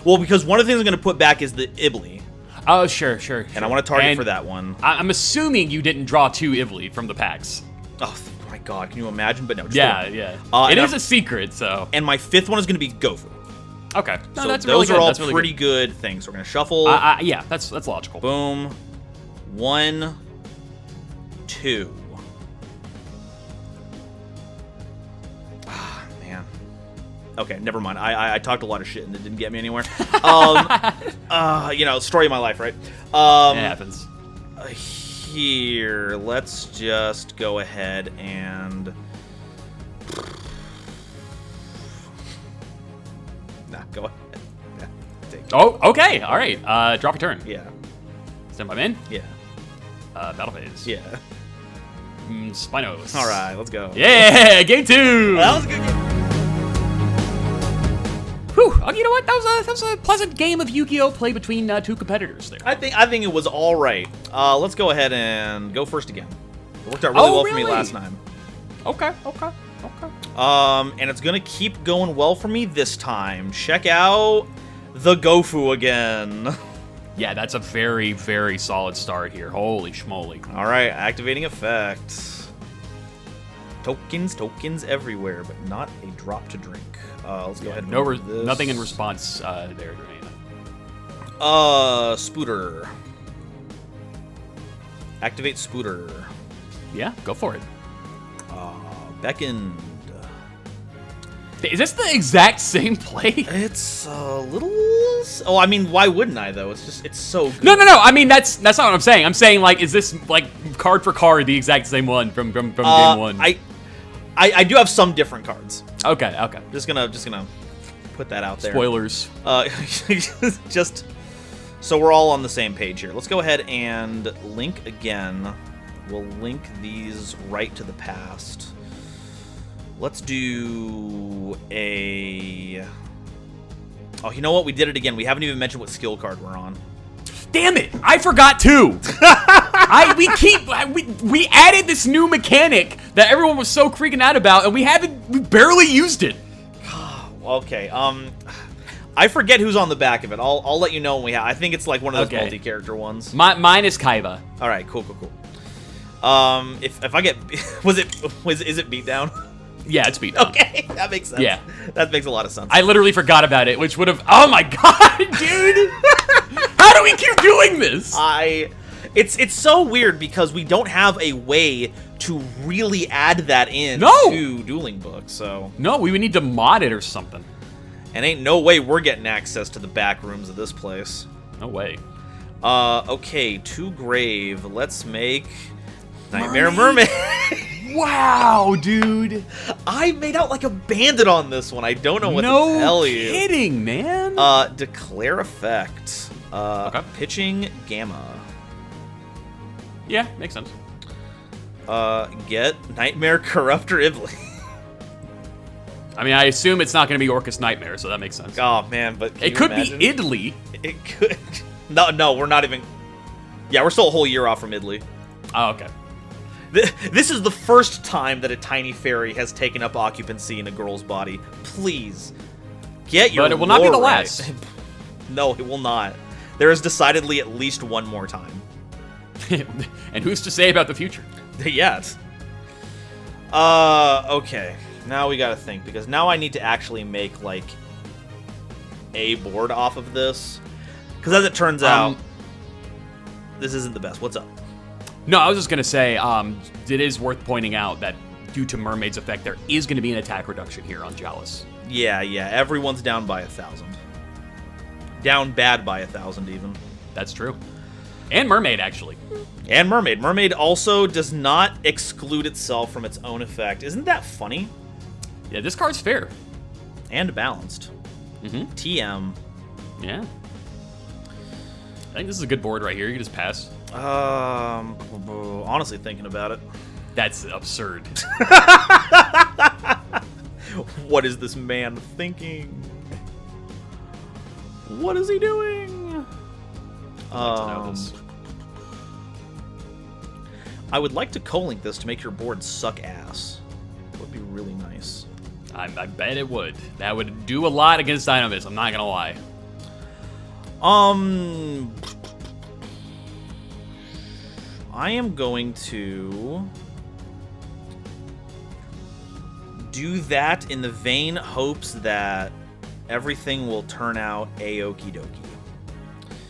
[SPEAKER 2] Because one of the things I'm going to put back is the Ibli.
[SPEAKER 1] Oh, sure.
[SPEAKER 2] And I want to target for that one.
[SPEAKER 1] I'm assuming you didn't draw 2 Ibli from the packs.
[SPEAKER 2] Oh my god, can you imagine? But no, just
[SPEAKER 1] yeah. It is a secret, so.
[SPEAKER 2] And my 5th one is going to be Gofu.
[SPEAKER 1] Okay. No,
[SPEAKER 2] so
[SPEAKER 1] that's
[SPEAKER 2] those
[SPEAKER 1] really
[SPEAKER 2] are
[SPEAKER 1] good.
[SPEAKER 2] all pretty good things. We're going to shuffle.
[SPEAKER 1] Yeah, that's logical.
[SPEAKER 2] Boom. 1, 2. Ah, man. Okay, never mind. I talked a lot of shit and it didn't get me anywhere. You know, story of my life, right?
[SPEAKER 1] It happens.
[SPEAKER 2] Here, let's just go ahead and... Nah, go ahead. Yeah, take it.
[SPEAKER 1] Oh, okay. All right. Drop a turn.
[SPEAKER 2] Yeah.
[SPEAKER 1] Send my in.
[SPEAKER 2] Yeah.
[SPEAKER 1] Battle phase.
[SPEAKER 2] Yeah.
[SPEAKER 1] Spinos.
[SPEAKER 2] All right, let's go.
[SPEAKER 1] Yeah, game 2.
[SPEAKER 2] That was a good game.
[SPEAKER 1] Whew. You know what? That was a pleasant game of Yu-Gi-Oh! Play between 2 competitors there.
[SPEAKER 2] I think it was all right. Let's go ahead and go first again. It worked out really well for me last time.
[SPEAKER 1] Okay.
[SPEAKER 2] And it's gonna keep going well for me this time. Check out the Gofu again.
[SPEAKER 1] Yeah, that's a very, very solid start here. Holy schmoly.
[SPEAKER 2] All right, activating effect. Tokens everywhere, but not a drop to drink. Let's go ahead and move this.
[SPEAKER 1] Nothing in response there, Drain.
[SPEAKER 2] Spooter. Activate Spooter.
[SPEAKER 1] Yeah, go for it.
[SPEAKER 2] Beckoned.
[SPEAKER 1] Is this the exact same play?
[SPEAKER 2] It's a little... Oh, I mean, why wouldn't I, though? It's so good.
[SPEAKER 1] No. I mean, that's not what I'm saying. I'm saying, like, is this, like, card for card the exact same one from game 1?
[SPEAKER 2] I do have some different cards.
[SPEAKER 1] Okay.
[SPEAKER 2] Just gonna put that out there.
[SPEAKER 1] Spoilers.
[SPEAKER 2] Just so we're all on the same page here. Let's go ahead and link again. We'll link these right to the past. Let's do a... Oh, you know what? We did it again. We haven't even mentioned what skill card we're on.
[SPEAKER 1] Damn it! I forgot too. We added this new mechanic that everyone was so freaking out about, and we barely used it.
[SPEAKER 2] Okay. I forget who's on the back of it. I'll let you know when we have. I think it's like one of those multi-character ones.
[SPEAKER 1] Mine is Kaiba.
[SPEAKER 2] All right. Cool. If I get is it beatdown?
[SPEAKER 1] Yeah, it's beatdown.
[SPEAKER 2] Okay, that makes sense.
[SPEAKER 1] Yeah,
[SPEAKER 2] that makes a lot of sense.
[SPEAKER 1] I literally forgot about it, which would have. Oh my god, dude! How do we keep doing this?
[SPEAKER 2] It's so weird because we don't have a way to really add that in to Dueling Book, so...
[SPEAKER 1] No, we would need to mod it or something.
[SPEAKER 2] And ain't no way we're getting access to the back rooms of this place.
[SPEAKER 1] No way.
[SPEAKER 2] Okay, to grave. Let's make Knightmare Mermaid.
[SPEAKER 1] Wow, dude.
[SPEAKER 2] I made out like a bandit on this one. I don't know what to tell you.
[SPEAKER 1] No kidding, man.
[SPEAKER 2] Declare effect.
[SPEAKER 1] Okay.
[SPEAKER 2] Pitching Gamma.
[SPEAKER 1] Yeah, makes sense.
[SPEAKER 2] Get Knightmare Corruptor Iblis.
[SPEAKER 1] I mean, I assume it's not going to be Orcus Nightmare, so that makes sense.
[SPEAKER 2] Oh, man, but
[SPEAKER 1] it could be Idly.
[SPEAKER 2] It could. No, we're not even... Yeah, we're still a whole year off from Idly.
[SPEAKER 1] Oh, okay.
[SPEAKER 2] This is the first time that a tiny fairy has taken up occupancy in a girl's body. Please, get your
[SPEAKER 1] But it will not be the
[SPEAKER 2] right.
[SPEAKER 1] last.
[SPEAKER 2] No, it will not. There is decidedly at least one more time.
[SPEAKER 1] And who's to say about the future?
[SPEAKER 2] Yet. Okay. Now we gotta think, because now I need to actually make, like, a board off of this. Because as it turns out, this isn't the best. What's up?
[SPEAKER 1] No, I was just going to say, it is worth pointing out that due to Mermaid's effect, there is going to be an attack reduction here on Chalice.
[SPEAKER 2] Yeah, everyone's down by 1,000. Down bad by 1,000, even.
[SPEAKER 1] That's true. And Mermaid, actually.
[SPEAKER 2] And Mermaid. Mermaid also does not exclude itself from its own effect. Isn't that funny?
[SPEAKER 1] Yeah, this card's fair.
[SPEAKER 2] And balanced.
[SPEAKER 1] Mm-hmm.
[SPEAKER 2] TM.
[SPEAKER 1] Yeah. I think this is a good board right here. You can just pass.
[SPEAKER 2] Honestly thinking about it.
[SPEAKER 1] That's absurd.
[SPEAKER 2] What is this man thinking? What is he doing?
[SPEAKER 1] I'd like to know this.
[SPEAKER 2] I would like to co-link this to make your board suck ass. That would be really nice.
[SPEAKER 1] I bet it would. That would do a lot against Dynamis, I'm not gonna lie.
[SPEAKER 2] I am going to do that in the vain hopes that everything will turn out a-okie dokie.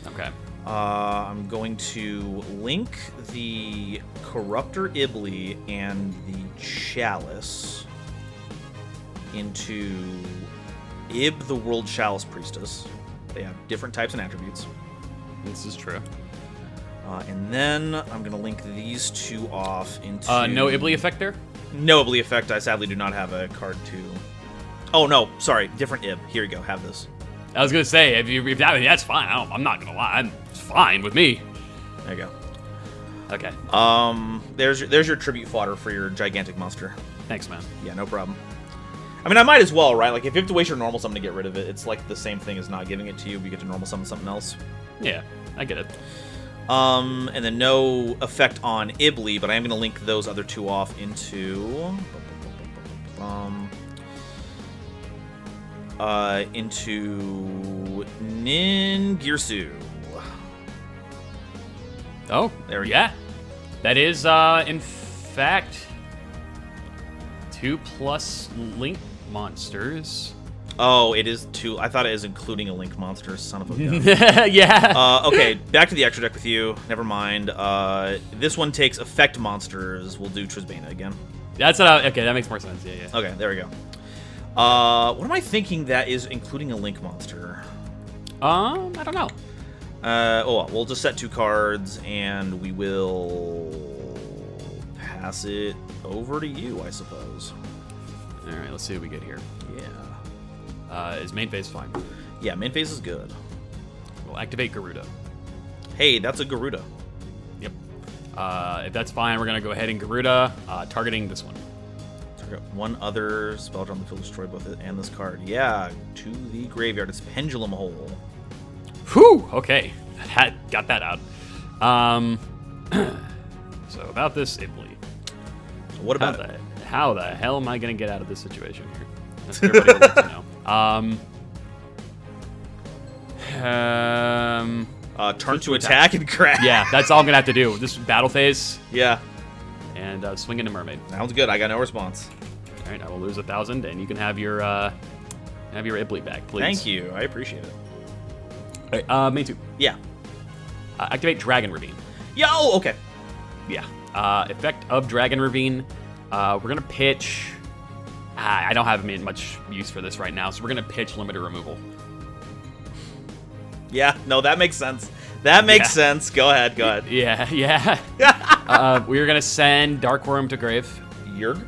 [SPEAKER 1] Okay.
[SPEAKER 2] I'm going to link the Corruptor Ibly and the Chalice into Ib the World Chalice Priestess. They have different types and attributes.
[SPEAKER 1] This is true.
[SPEAKER 2] And then I'm going to link these two off into...
[SPEAKER 1] No Ibly effect there?
[SPEAKER 2] No Ibly effect. I sadly do not have a card to... Oh, no. Sorry. Different Ib. Here you go. Have this.
[SPEAKER 1] I was going to say, if that's fine. I'm not going to lie. It's fine with me.
[SPEAKER 2] There you go.
[SPEAKER 1] Okay.
[SPEAKER 2] There's your tribute fodder for your gigantic monster.
[SPEAKER 1] Thanks, man.
[SPEAKER 2] Yeah, no problem. I mean, I might as well, right? Like, if you have to waste your normal summon to get rid of it, it's like the same thing as not giving it to you. We get to normal summon something else.
[SPEAKER 1] Yeah, I get it.
[SPEAKER 2] And then no effect on Ibly, but I am going to link those other two off into... into Ningirsu.
[SPEAKER 1] Oh,
[SPEAKER 2] there we go.
[SPEAKER 1] Yeah. That is, in fact, 2+ link monsters.
[SPEAKER 2] Oh, it is 2. I thought it is including a link monster, son of a gun.
[SPEAKER 1] Yeah.
[SPEAKER 2] Okay, back to the extra deck with you. Never mind. This one takes effect monsters. We'll do Trisbana again.
[SPEAKER 1] That's what okay, that makes more sense. Yeah.
[SPEAKER 2] Okay, there we go. What am I thinking that is including a link monster?
[SPEAKER 1] I don't know.
[SPEAKER 2] We'll just set 2 cards, and we will pass it over to you, I suppose.
[SPEAKER 1] All right, let's see what we get here.
[SPEAKER 2] Yeah.
[SPEAKER 1] Is main phase fine?
[SPEAKER 2] Yeah, main phase is good.
[SPEAKER 1] We'll activate Garuda.
[SPEAKER 2] Hey, that's a Garuda.
[SPEAKER 1] Yep. If that's fine, we're going to go ahead and Garuda, targeting this one.
[SPEAKER 2] Target one other spell on the field, destroy both it and this card. Yeah, to the graveyard. It's Pendulum Hole.
[SPEAKER 1] Whew! Okay. Got that out. So about this Ibly.
[SPEAKER 2] What about it?
[SPEAKER 1] How the hell am I going to get out of this situation here? That's what everybody wants to know.
[SPEAKER 2] Turn to attack and crash.
[SPEAKER 1] Yeah, that's all I'm going to have to do. This battle phase.
[SPEAKER 2] Yeah.
[SPEAKER 1] And swing into Mermaid.
[SPEAKER 2] Sounds good. I got no response.
[SPEAKER 1] All right, I will lose 1,000, and you can have your Ibly back, please.
[SPEAKER 2] Thank you. I appreciate it.
[SPEAKER 1] All right, main 2.
[SPEAKER 2] Yeah.
[SPEAKER 1] Activate Dragon Ravine.
[SPEAKER 2] Yeah, oh, okay.
[SPEAKER 1] Yeah. Effect of Dragon Ravine. We're going to pitch... I don't have much use for this right now, so we're going to pitch Limited Removal.
[SPEAKER 2] Yeah, no, that makes sense. That makes sense. Go ahead, go ahead.
[SPEAKER 1] Yeah. We're going to send Dark Worm to grave.
[SPEAKER 2] Yurg?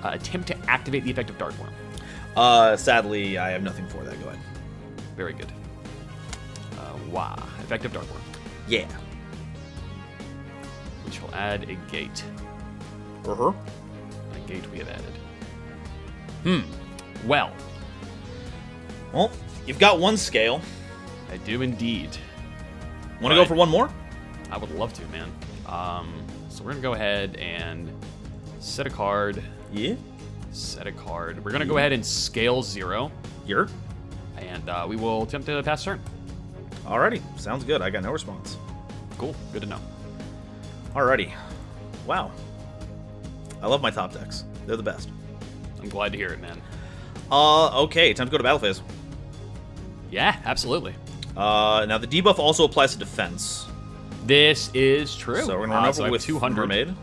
[SPEAKER 1] Attempt to activate the effect of Dark Worm.
[SPEAKER 2] Sadly, I have nothing for that. Go ahead.
[SPEAKER 1] Very good. Wow. Effect of Dark Worm.
[SPEAKER 2] Yeah.
[SPEAKER 1] We shall add a gate.
[SPEAKER 2] Uh-huh.
[SPEAKER 1] A gate we have added. Well,
[SPEAKER 2] you've got one scale.
[SPEAKER 1] I do indeed.
[SPEAKER 2] Want to go for one more?
[SPEAKER 1] I would love to, man. So we're going to go ahead and set a card.
[SPEAKER 2] Yeah.
[SPEAKER 1] Set a card. We're going to go ahead and scale 0.
[SPEAKER 2] Yurg?
[SPEAKER 1] And we will attempt to pass turn.
[SPEAKER 2] Alrighty. Sounds good. I got no response.
[SPEAKER 1] Cool. Good to know.
[SPEAKER 2] Alrighty. Wow. I love my top decks. They're the best.
[SPEAKER 1] I'm glad to hear it, man.
[SPEAKER 2] Okay. Time to go to battle phase.
[SPEAKER 1] Yeah, absolutely.
[SPEAKER 2] Now, the debuff also applies to defense.
[SPEAKER 1] This is true.
[SPEAKER 2] So we're going to run over
[SPEAKER 1] so
[SPEAKER 2] with
[SPEAKER 1] 200.
[SPEAKER 2] Mermaid.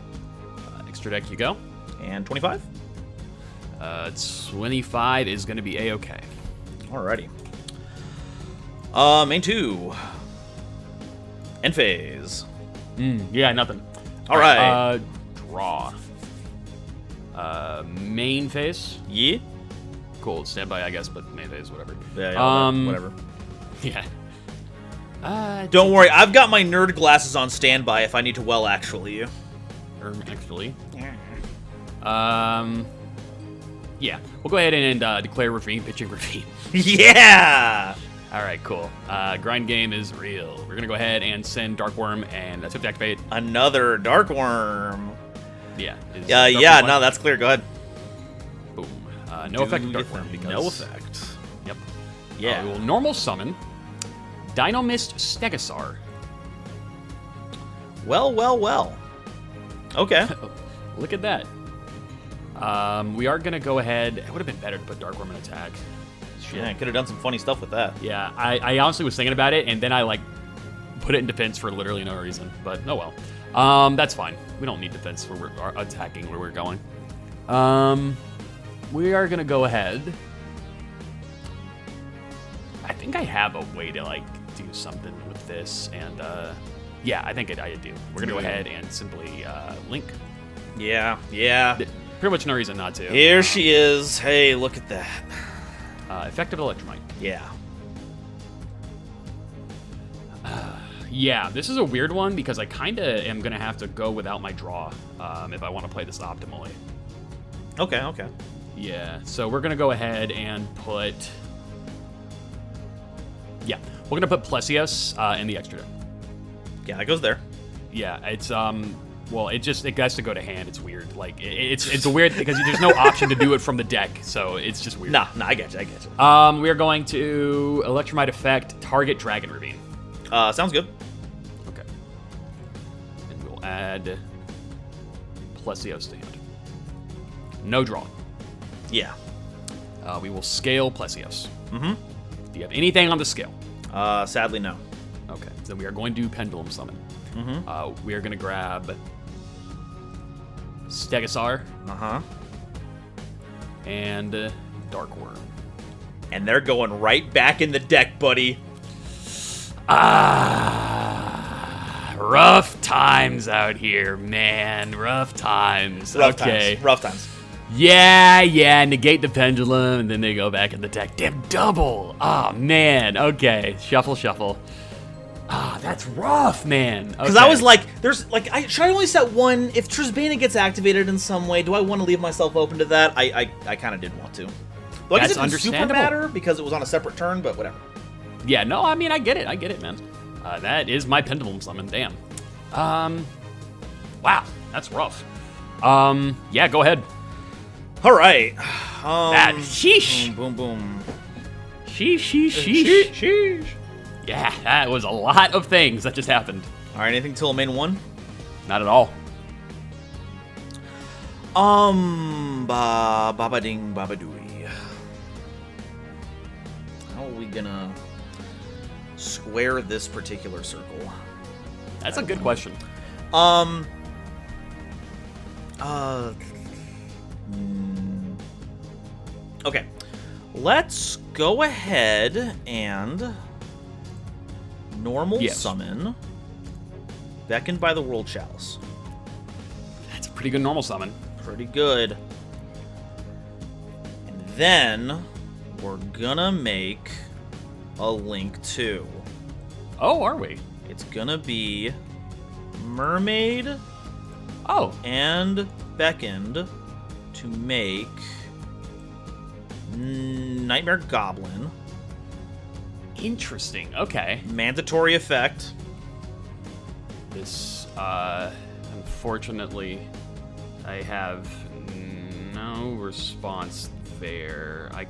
[SPEAKER 1] Extra deck you go.
[SPEAKER 2] And 25?
[SPEAKER 1] 25 is going to be A-okay.
[SPEAKER 2] Alrighty. Main 2. End phase.
[SPEAKER 1] Yeah, nothing.
[SPEAKER 2] Alright.
[SPEAKER 1] Draw. Main phase.
[SPEAKER 2] Yeah?
[SPEAKER 1] Cool. Standby, I guess, but main phase, whatever.
[SPEAKER 2] Yeah, whatever.
[SPEAKER 1] Yeah.
[SPEAKER 2] Don't worry, I've got my nerd glasses on standby if I need to well actually you.
[SPEAKER 1] Actually. Yeah. We'll go ahead and declare Ravine, pitching Ravine.
[SPEAKER 2] Yeah!
[SPEAKER 1] Alright, cool. Grind game is real. We're going to go ahead and send Dark Worm and attempt to activate.
[SPEAKER 2] Another Dark Worm.
[SPEAKER 1] Yeah.
[SPEAKER 2] Yeah, no, that's clear. Go ahead.
[SPEAKER 1] Boom. No effect of Dark Worm because...
[SPEAKER 2] No effect.
[SPEAKER 1] Yep.
[SPEAKER 2] Yeah.
[SPEAKER 1] We will normal summon Dynamist Stegosaur.
[SPEAKER 2] Well. Okay.
[SPEAKER 1] Look at that. We are going to go ahead... It would have been better to put Dark Worm in attack. Shit.
[SPEAKER 2] Yeah, I could have done some funny stuff with that.
[SPEAKER 1] Yeah, I honestly was thinking about it, and then I, put it in defense for literally no reason. But, oh well. That's fine. We don't need defense where we're attacking where we're going. We are going to go ahead. I think I have a way to, do something with this, and, yeah, I think I do. We're going to go ahead and simply, link.
[SPEAKER 2] Yeah.
[SPEAKER 1] Pretty much no reason not to.
[SPEAKER 2] Here she is. Hey, look at that.
[SPEAKER 1] Effective Electromite.
[SPEAKER 2] Yeah.
[SPEAKER 1] Yeah, this is a weird one because I kind of am going to have to go without my draw if I want to play this optimally.
[SPEAKER 2] Okay.
[SPEAKER 1] Yeah, so we're going to go ahead and put... Yeah, we're going to put Plesios in the extra deck.
[SPEAKER 2] Yeah, that goes there.
[SPEAKER 1] Yeah, it's... Well, it has to go to hand. It's weird. It's a weird because there's no option to do it from the deck, so it's just weird.
[SPEAKER 2] Nah, I get you.
[SPEAKER 1] We are going to Electromite effect, target Dragon Ravine.
[SPEAKER 2] Sounds good.
[SPEAKER 1] Okay. And we'll add Plesios to hand. No draw.
[SPEAKER 2] Yeah.
[SPEAKER 1] We will scale Plesios.
[SPEAKER 2] Mm-hmm.
[SPEAKER 1] Do you have anything on the scale?
[SPEAKER 2] Sadly, no.
[SPEAKER 1] Okay. Then we are going to Pendulum Summon.
[SPEAKER 2] Mm-hmm.
[SPEAKER 1] We are going to grab Stegosaur.
[SPEAKER 2] Uh-huh.
[SPEAKER 1] And Dark Worm.
[SPEAKER 2] And they're going right back in the deck, buddy.
[SPEAKER 1] Rough times out here, man. Rough times.
[SPEAKER 2] Rough times.
[SPEAKER 1] Yeah, negate the pendulum, and then they go back in the deck. Damn, double. Oh, man. Okay, shuffle. That's rough, man.
[SPEAKER 2] Because I was like, should I only set one? If Trisbana gets activated in some way, do I want to leave myself open to that? I kind of did want to. Well, I guess it didn't super matter because it was on a separate turn, but whatever.
[SPEAKER 1] Yeah, no, I mean, I get it, man. That is my pendulum summon, damn. Wow, that's rough. Yeah, go ahead.
[SPEAKER 2] All right.
[SPEAKER 1] Sheesh.
[SPEAKER 2] Boom.
[SPEAKER 1] Sheesh. Yeah, that was a lot of things that just happened.
[SPEAKER 2] All right, anything till main one?
[SPEAKER 1] Not at all.
[SPEAKER 2] Babading babadooey. How are we gonna square this particular circle?
[SPEAKER 1] That's a good question.
[SPEAKER 2] Uh, okay. Let's go ahead and normal summon Beckoned by the World Chalice.
[SPEAKER 1] That's a pretty good normal summon.
[SPEAKER 2] Pretty good. And then we're gonna make a Link 2.
[SPEAKER 1] Oh, are we?
[SPEAKER 2] It's gonna be Mermaid and Beckoned to make Knightmare Goblin.
[SPEAKER 1] Interesting. Okay.
[SPEAKER 2] Mandatory effect.
[SPEAKER 1] This, unfortunately, I have no response there. I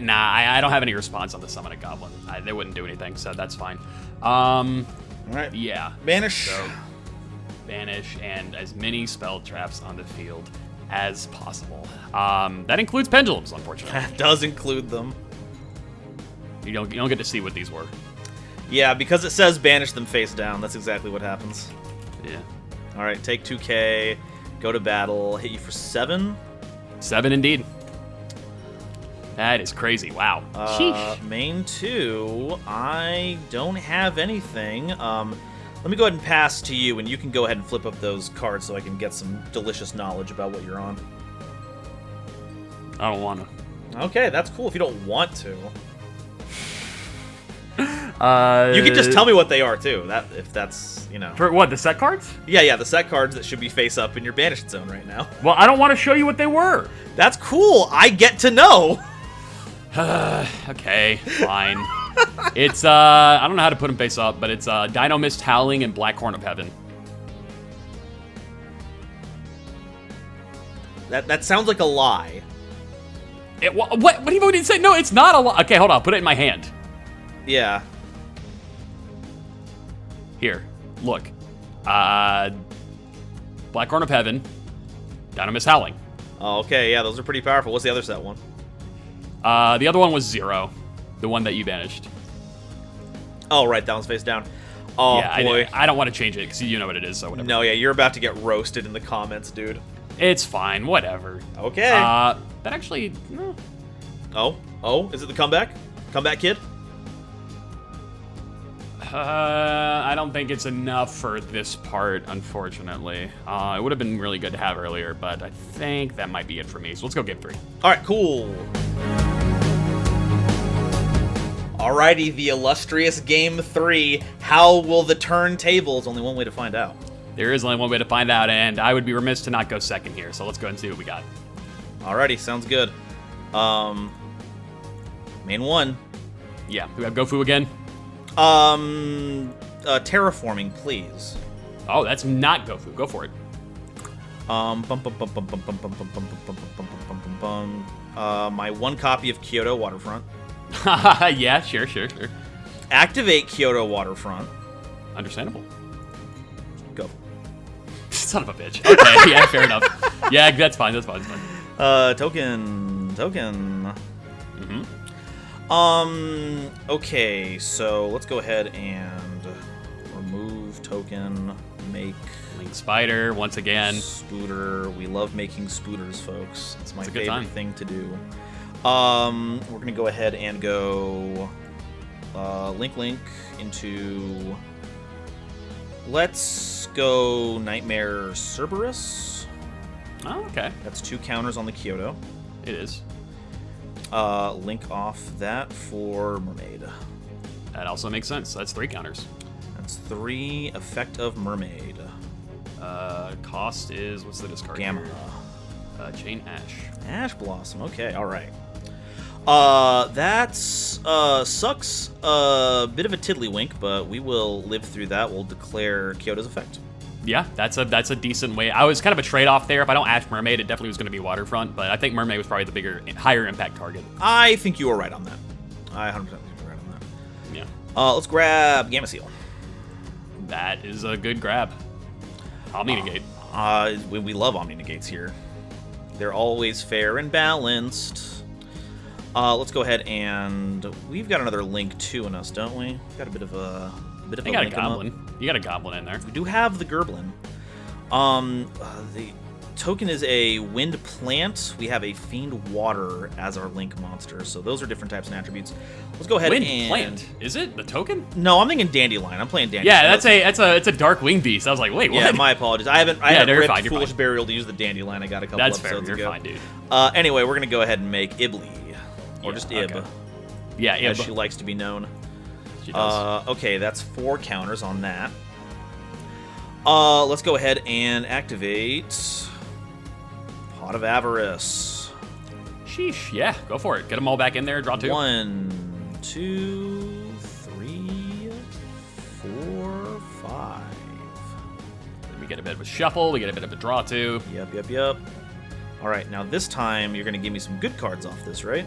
[SPEAKER 1] don't have any response on the summon a goblin. They wouldn't do anything, so that's fine.
[SPEAKER 2] All right.
[SPEAKER 1] Yeah.
[SPEAKER 2] Banish.
[SPEAKER 1] So, banish and as many spell traps on the field as possible. That includes pendulums, unfortunately.
[SPEAKER 2] That does include them.
[SPEAKER 1] You don't get to see what these were.
[SPEAKER 2] Yeah, because it says banish them face down. That's exactly what happens.
[SPEAKER 1] Yeah.
[SPEAKER 2] All right, take 2k, go to battle, hit you for 7.
[SPEAKER 1] 7 indeed. That is crazy. Wow.
[SPEAKER 2] Main 2, I don't have anything. Let me go ahead and pass to you, and you can go ahead and flip up those cards so I can get some delicious knowledge about what you're on.
[SPEAKER 1] I don't want to.
[SPEAKER 2] Okay, that's cool if you don't want to. You can just tell me what they are too. If that's, you know.
[SPEAKER 1] For what, the set cards?
[SPEAKER 2] Yeah, the set cards that should be face up in your banished zone right now.
[SPEAKER 1] Well, I don't want to show you what they were.
[SPEAKER 2] That's cool. I get to know.
[SPEAKER 1] Okay, fine. It's I don't know how to put them face up, but it's Dino Mist Howling and Black Horn of Heaven.
[SPEAKER 2] That sounds like a lie.
[SPEAKER 1] What do you want to say? No, it's not a lie. Okay, hold on. Put it in my hand.
[SPEAKER 2] Yeah.
[SPEAKER 1] Here, look. Black Horn of Heaven, Dino Mist Howling.
[SPEAKER 2] Oh, okay, yeah, those are pretty powerful. What's the other set one?
[SPEAKER 1] The other one was Zero, the one that you banished.
[SPEAKER 2] Oh, right, that one's face down. Oh,
[SPEAKER 1] yeah,
[SPEAKER 2] boy.
[SPEAKER 1] I don't want to change it, because you know what it is, so whatever.
[SPEAKER 2] No, yeah, you're about to get roasted in the comments, dude.
[SPEAKER 1] It's fine, whatever.
[SPEAKER 2] Okay.
[SPEAKER 1] That actually... No.
[SPEAKER 2] Oh, is it the comeback? Comeback kid?
[SPEAKER 1] I don't think it's enough for this part, unfortunately. It would have been really good to have earlier, but I think that might be it for me. So let's go game 3.
[SPEAKER 2] All right, cool. Alrighty, the illustrious game 3. How will the turntables? Only one way to find out.
[SPEAKER 1] There is only one way to find out, and I would be remiss to not go second here. So let's go and see what we got.
[SPEAKER 2] Alrighty, sounds good. Main 1.
[SPEAKER 1] Yeah, we got Gofu again.
[SPEAKER 2] Terraforming, please.
[SPEAKER 1] Oh, that's not Gofu. Go for it.
[SPEAKER 2] My 1 copy of Kyoto Waterfront.
[SPEAKER 1] Yeah, sure.
[SPEAKER 2] Activate Kyoto Waterfront.
[SPEAKER 1] Understandable.
[SPEAKER 2] Go.
[SPEAKER 1] Son of a bitch. Okay, yeah, fair enough. Yeah, that's fine. Token. Mm-hmm.
[SPEAKER 2] Okay, so let's go ahead and remove token, make
[SPEAKER 1] Link Spider once again.
[SPEAKER 2] Spooter. We love making spooters, folks. It's my favorite thing to do. We're gonna go ahead and go Link into. Let's go Knightmare Cerberus.
[SPEAKER 1] Oh, okay.
[SPEAKER 2] That's 2 counters on the Kyoto.
[SPEAKER 1] It is.
[SPEAKER 2] Link off that for Mermaid.
[SPEAKER 1] That also makes sense. That's 3 counters.
[SPEAKER 2] That's 3 effect of Mermaid.
[SPEAKER 1] Cost is, what's the discard?
[SPEAKER 2] Gamma.
[SPEAKER 1] Chain Ash.
[SPEAKER 2] Ash Blossom. Okay, all right. That's sucks. A bit of a tiddlywink, but we will live through that. We'll declare Kyoto's effect.
[SPEAKER 1] Yeah, that's a decent way. I was kind of a trade-off there. If I don't Ash Mermaid, it definitely was going to be Waterfront, but I think Mermaid was probably the higher impact target.
[SPEAKER 2] I think you were right on that. I 100% think you were right on that.
[SPEAKER 1] Yeah.
[SPEAKER 2] Let's grab Gamma Seal.
[SPEAKER 1] That is a good grab. Omni Negate.
[SPEAKER 2] We love Omni Negates here. They're always fair and balanced. Let's go ahead and we've got another Link 2 in us, don't we? We've got a bit of a
[SPEAKER 1] I got a Goblin. You got a goblin in there.
[SPEAKER 2] We do have the Gerblin. The token is a Wind Plant. We have a Fiend Water as our Link monster. So those are different types and attributes. Let's go ahead
[SPEAKER 1] Wind
[SPEAKER 2] and...
[SPEAKER 1] Plant? Is it the token?
[SPEAKER 2] No, I'm thinking Dandelion. I'm playing Dandelion.
[SPEAKER 1] Yeah, it's a dark wing beast. I was like, wait, what?
[SPEAKER 2] Yeah, my apologies. I haven't
[SPEAKER 1] you're
[SPEAKER 2] read
[SPEAKER 1] fine, you're
[SPEAKER 2] Foolish
[SPEAKER 1] fine.
[SPEAKER 2] Burial to use the Dandelion. I got a couple
[SPEAKER 1] That's fair.
[SPEAKER 2] episodes
[SPEAKER 1] You're
[SPEAKER 2] ago.
[SPEAKER 1] fine, dude.
[SPEAKER 2] Anyway, we're going to go ahead and make Ibly. Or just Ib.
[SPEAKER 1] Okay. Yeah,
[SPEAKER 2] As
[SPEAKER 1] Ib.
[SPEAKER 2] she likes to be known.
[SPEAKER 1] She does.
[SPEAKER 2] Okay, that's 4 counters on that. Let's go ahead and activate Pot of Avarice.
[SPEAKER 1] Sheesh. Yeah, go for it. Get them all back in there. Draw 2.
[SPEAKER 2] 1, 2, 3, 4, 5.
[SPEAKER 1] We get a bit of a shuffle. We get a bit of a draw 2.
[SPEAKER 2] Yep. All right, now this time you're going to give me some good cards off this, right?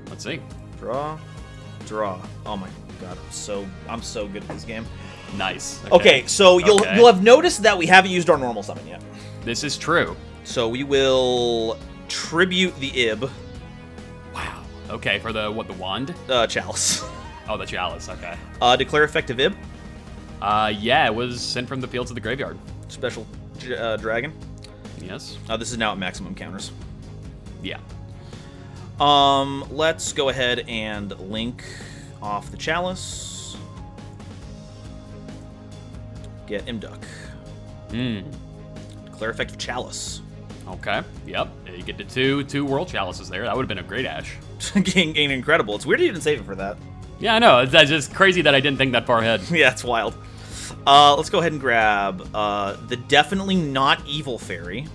[SPEAKER 1] Let's see.
[SPEAKER 2] Draw. Oh my god, I'm so good at this game.
[SPEAKER 1] Nice.
[SPEAKER 2] Okay, so you'll have noticed that we haven't used our normal summon yet.
[SPEAKER 1] This is true.
[SPEAKER 2] So we will tribute the Ib.
[SPEAKER 1] Wow. Okay, for the wand?
[SPEAKER 2] Chalice.
[SPEAKER 1] Oh, the chalice. Okay.
[SPEAKER 2] Declare effective Ib.
[SPEAKER 1] Yeah, it was sent from the field to the graveyard.
[SPEAKER 2] Special dragon.
[SPEAKER 1] Yes.
[SPEAKER 2] This is now at maximum counters.
[SPEAKER 1] Yeah.
[SPEAKER 2] Let's go ahead and link off the chalice. Get Imduck. Declare effective chalice.
[SPEAKER 1] Okay. Yep. You get the two world chalices there. That would have been a great Ash.
[SPEAKER 2] Getting incredible. It's weird you didn't save it for that.
[SPEAKER 1] Yeah, I know. It's just crazy that I didn't think that far ahead.
[SPEAKER 2] Yeah, it's wild. Let's go ahead and grab the definitely not evil fairy.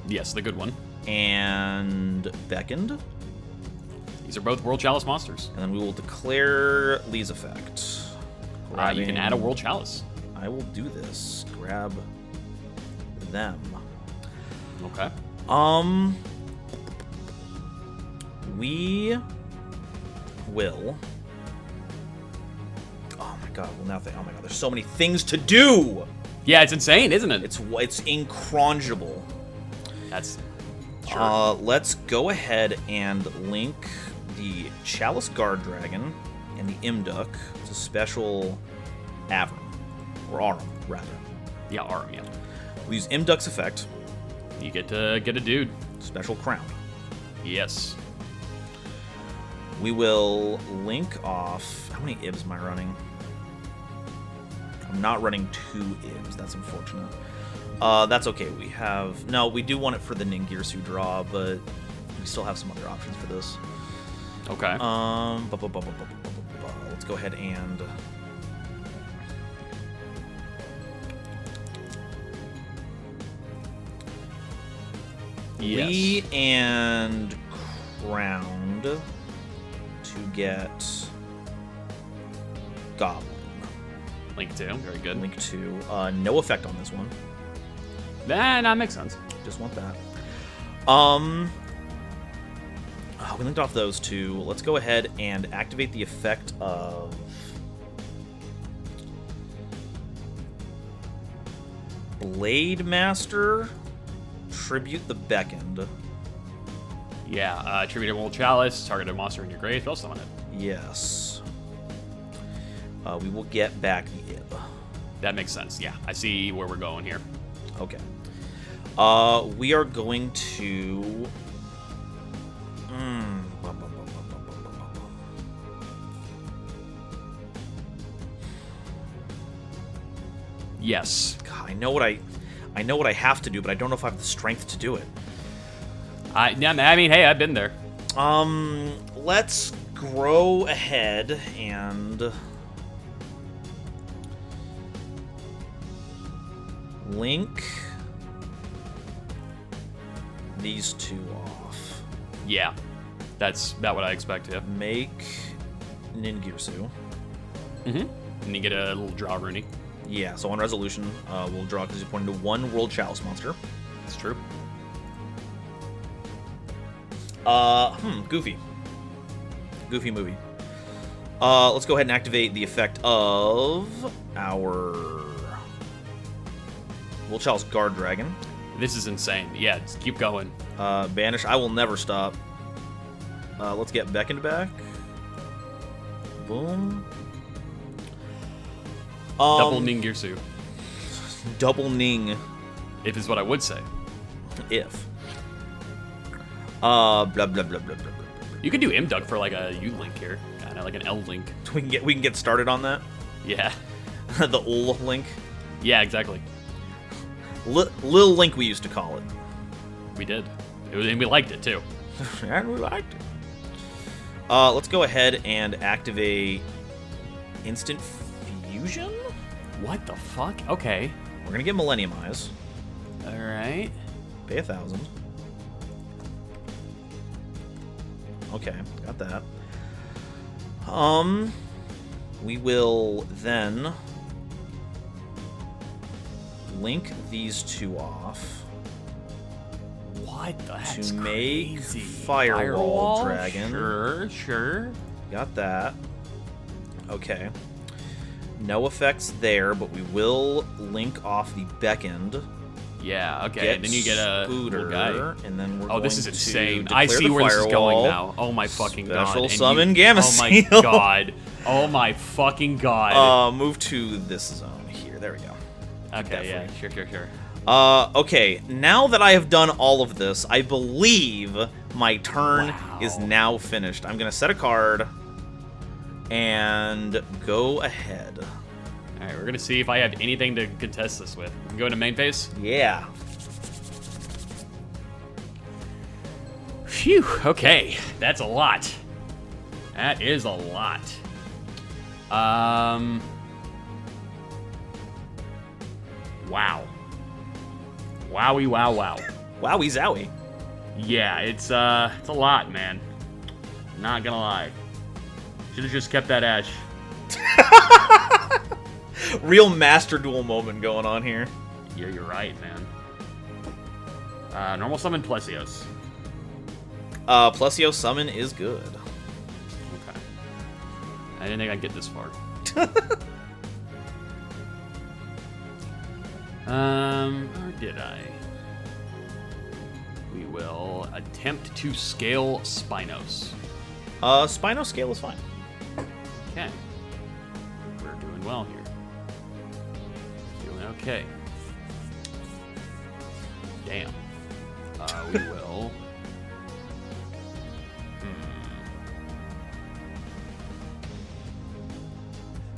[SPEAKER 1] Yes, the good one.
[SPEAKER 2] And Beckoned.
[SPEAKER 1] These are both world chalice monsters.
[SPEAKER 2] And then we will declare Lee's effect.
[SPEAKER 1] You can add a world chalice.
[SPEAKER 2] I will do this. Grab them.
[SPEAKER 1] Okay.
[SPEAKER 2] We will. Oh my god! Well, nothing. Oh my god! There's so many things to do.
[SPEAKER 1] Yeah, it's insane, isn't it?
[SPEAKER 2] It's incrongeable.
[SPEAKER 1] That's sure.
[SPEAKER 2] Let's go ahead and link the Chalice Guard Dragon and the Imduck. It's a special Avram. Or Arum, rather.
[SPEAKER 1] Yeah, Arum, yeah.
[SPEAKER 2] We'll use Imduck's effect.
[SPEAKER 1] You get to get a dude.
[SPEAKER 2] Special Crown.
[SPEAKER 1] Yes.
[SPEAKER 2] We will link off... How many Ibs am I running? I'm not running 2 Ibs. That's unfortunate. That's okay. We have... No, we do want it for the Ningirsu draw, but we still have some other options for this.
[SPEAKER 1] Okay.
[SPEAKER 2] Let's go ahead and...
[SPEAKER 1] Yes.
[SPEAKER 2] Lee and Crowned to get Goblin.
[SPEAKER 1] Link 2, very good.
[SPEAKER 2] Link 2. No effect on this one.
[SPEAKER 1] That makes sense.
[SPEAKER 2] Just want that. We linked off those 2. Let's go ahead and activate the effect of Blade Master. Tribute the Beckoned.
[SPEAKER 1] Yeah, tribute a world chalice, target a monster in your grave, spell summon it.
[SPEAKER 2] Yes. We will get back the Ib.
[SPEAKER 1] That makes sense, yeah. I see where we're going here.
[SPEAKER 2] Okay. We are going to...
[SPEAKER 1] Yes.
[SPEAKER 2] God, I know what I have to do, but I don't know if I have the strength to do it.
[SPEAKER 1] I mean, hey, I've been there.
[SPEAKER 2] Let's grow ahead and link these 2 off.
[SPEAKER 1] Yeah, that's about what I expect, yeah.
[SPEAKER 2] Make Ningirsu.
[SPEAKER 1] And you get a little draw Rooney.
[SPEAKER 2] Yeah, so on resolution, we'll draw because he's pointing to 1 World Chalice monster.
[SPEAKER 1] That's true.
[SPEAKER 2] Goofy. Goofy movie. Let's go ahead and activate the effect of our World Chalice Guard Dragon.
[SPEAKER 1] This is insane. Yeah, just keep going.
[SPEAKER 2] Banish. I will never stop. Let's get Beckoned back. Boom.
[SPEAKER 1] Double Ningirsu.
[SPEAKER 2] Double Ning.
[SPEAKER 1] If is what I would say.
[SPEAKER 2] If. Blah blah blah blah blah blah.
[SPEAKER 1] You could do Imdug for like a U link here, kind of like an L link.
[SPEAKER 2] We can get started on that.
[SPEAKER 1] Yeah.
[SPEAKER 2] The Ul link.
[SPEAKER 1] Yeah, exactly.
[SPEAKER 2] Lil Link, we used to call it.
[SPEAKER 1] We did. And we liked it too.
[SPEAKER 2] And we liked it. Let's go ahead and activate Instant Fusion.
[SPEAKER 1] What the fuck? Okay.
[SPEAKER 2] We're gonna get Millennium Eyes.
[SPEAKER 1] All right.
[SPEAKER 2] Pay 1,000. Okay, got that. We will then link these two off.
[SPEAKER 1] What? That's
[SPEAKER 2] to make
[SPEAKER 1] crazy.
[SPEAKER 2] Firewall Dragon.
[SPEAKER 1] Sure.
[SPEAKER 2] Got that. Okay. No effects there, but we will link off the Beckend.
[SPEAKER 1] Yeah, okay. Then you get a
[SPEAKER 2] Scooter,
[SPEAKER 1] guy.
[SPEAKER 2] And then we're
[SPEAKER 1] oh, this is
[SPEAKER 2] going
[SPEAKER 1] insane.
[SPEAKER 2] to
[SPEAKER 1] I
[SPEAKER 2] declare
[SPEAKER 1] see
[SPEAKER 2] the
[SPEAKER 1] where this is going
[SPEAKER 2] firewall.
[SPEAKER 1] now. Oh my fucking god.
[SPEAKER 2] Special
[SPEAKER 1] And
[SPEAKER 2] summon Gamma
[SPEAKER 1] Oh my
[SPEAKER 2] Seal.
[SPEAKER 1] god. Oh my fucking god.
[SPEAKER 2] Move to this zone here. There we go.
[SPEAKER 1] Okay, yeah. Sure.
[SPEAKER 2] Okay, now that I have done all of this, I believe my turn is now finished. I'm going to set a card and go ahead.
[SPEAKER 1] All right, we're going to see if I have anything to contest this with. We can go into main phase?
[SPEAKER 2] Yeah.
[SPEAKER 1] Phew, okay. That's a lot. That is a lot. Wow. Wowie, wow.
[SPEAKER 2] Wowie zowie.
[SPEAKER 1] Yeah, it's a lot, man. Not gonna lie. Should've just kept that Ash.
[SPEAKER 2] Real Master Duel moment going on here.
[SPEAKER 1] Yeah, you're right, man. Normal summon Plesios.
[SPEAKER 2] Plesio summon is good.
[SPEAKER 1] Okay. I didn't think I'd get this far. Or did I? We will attempt to scale Spinos.
[SPEAKER 2] Spino scale is fine.
[SPEAKER 1] Okay. We're doing well here. Doing okay. Damn. We will.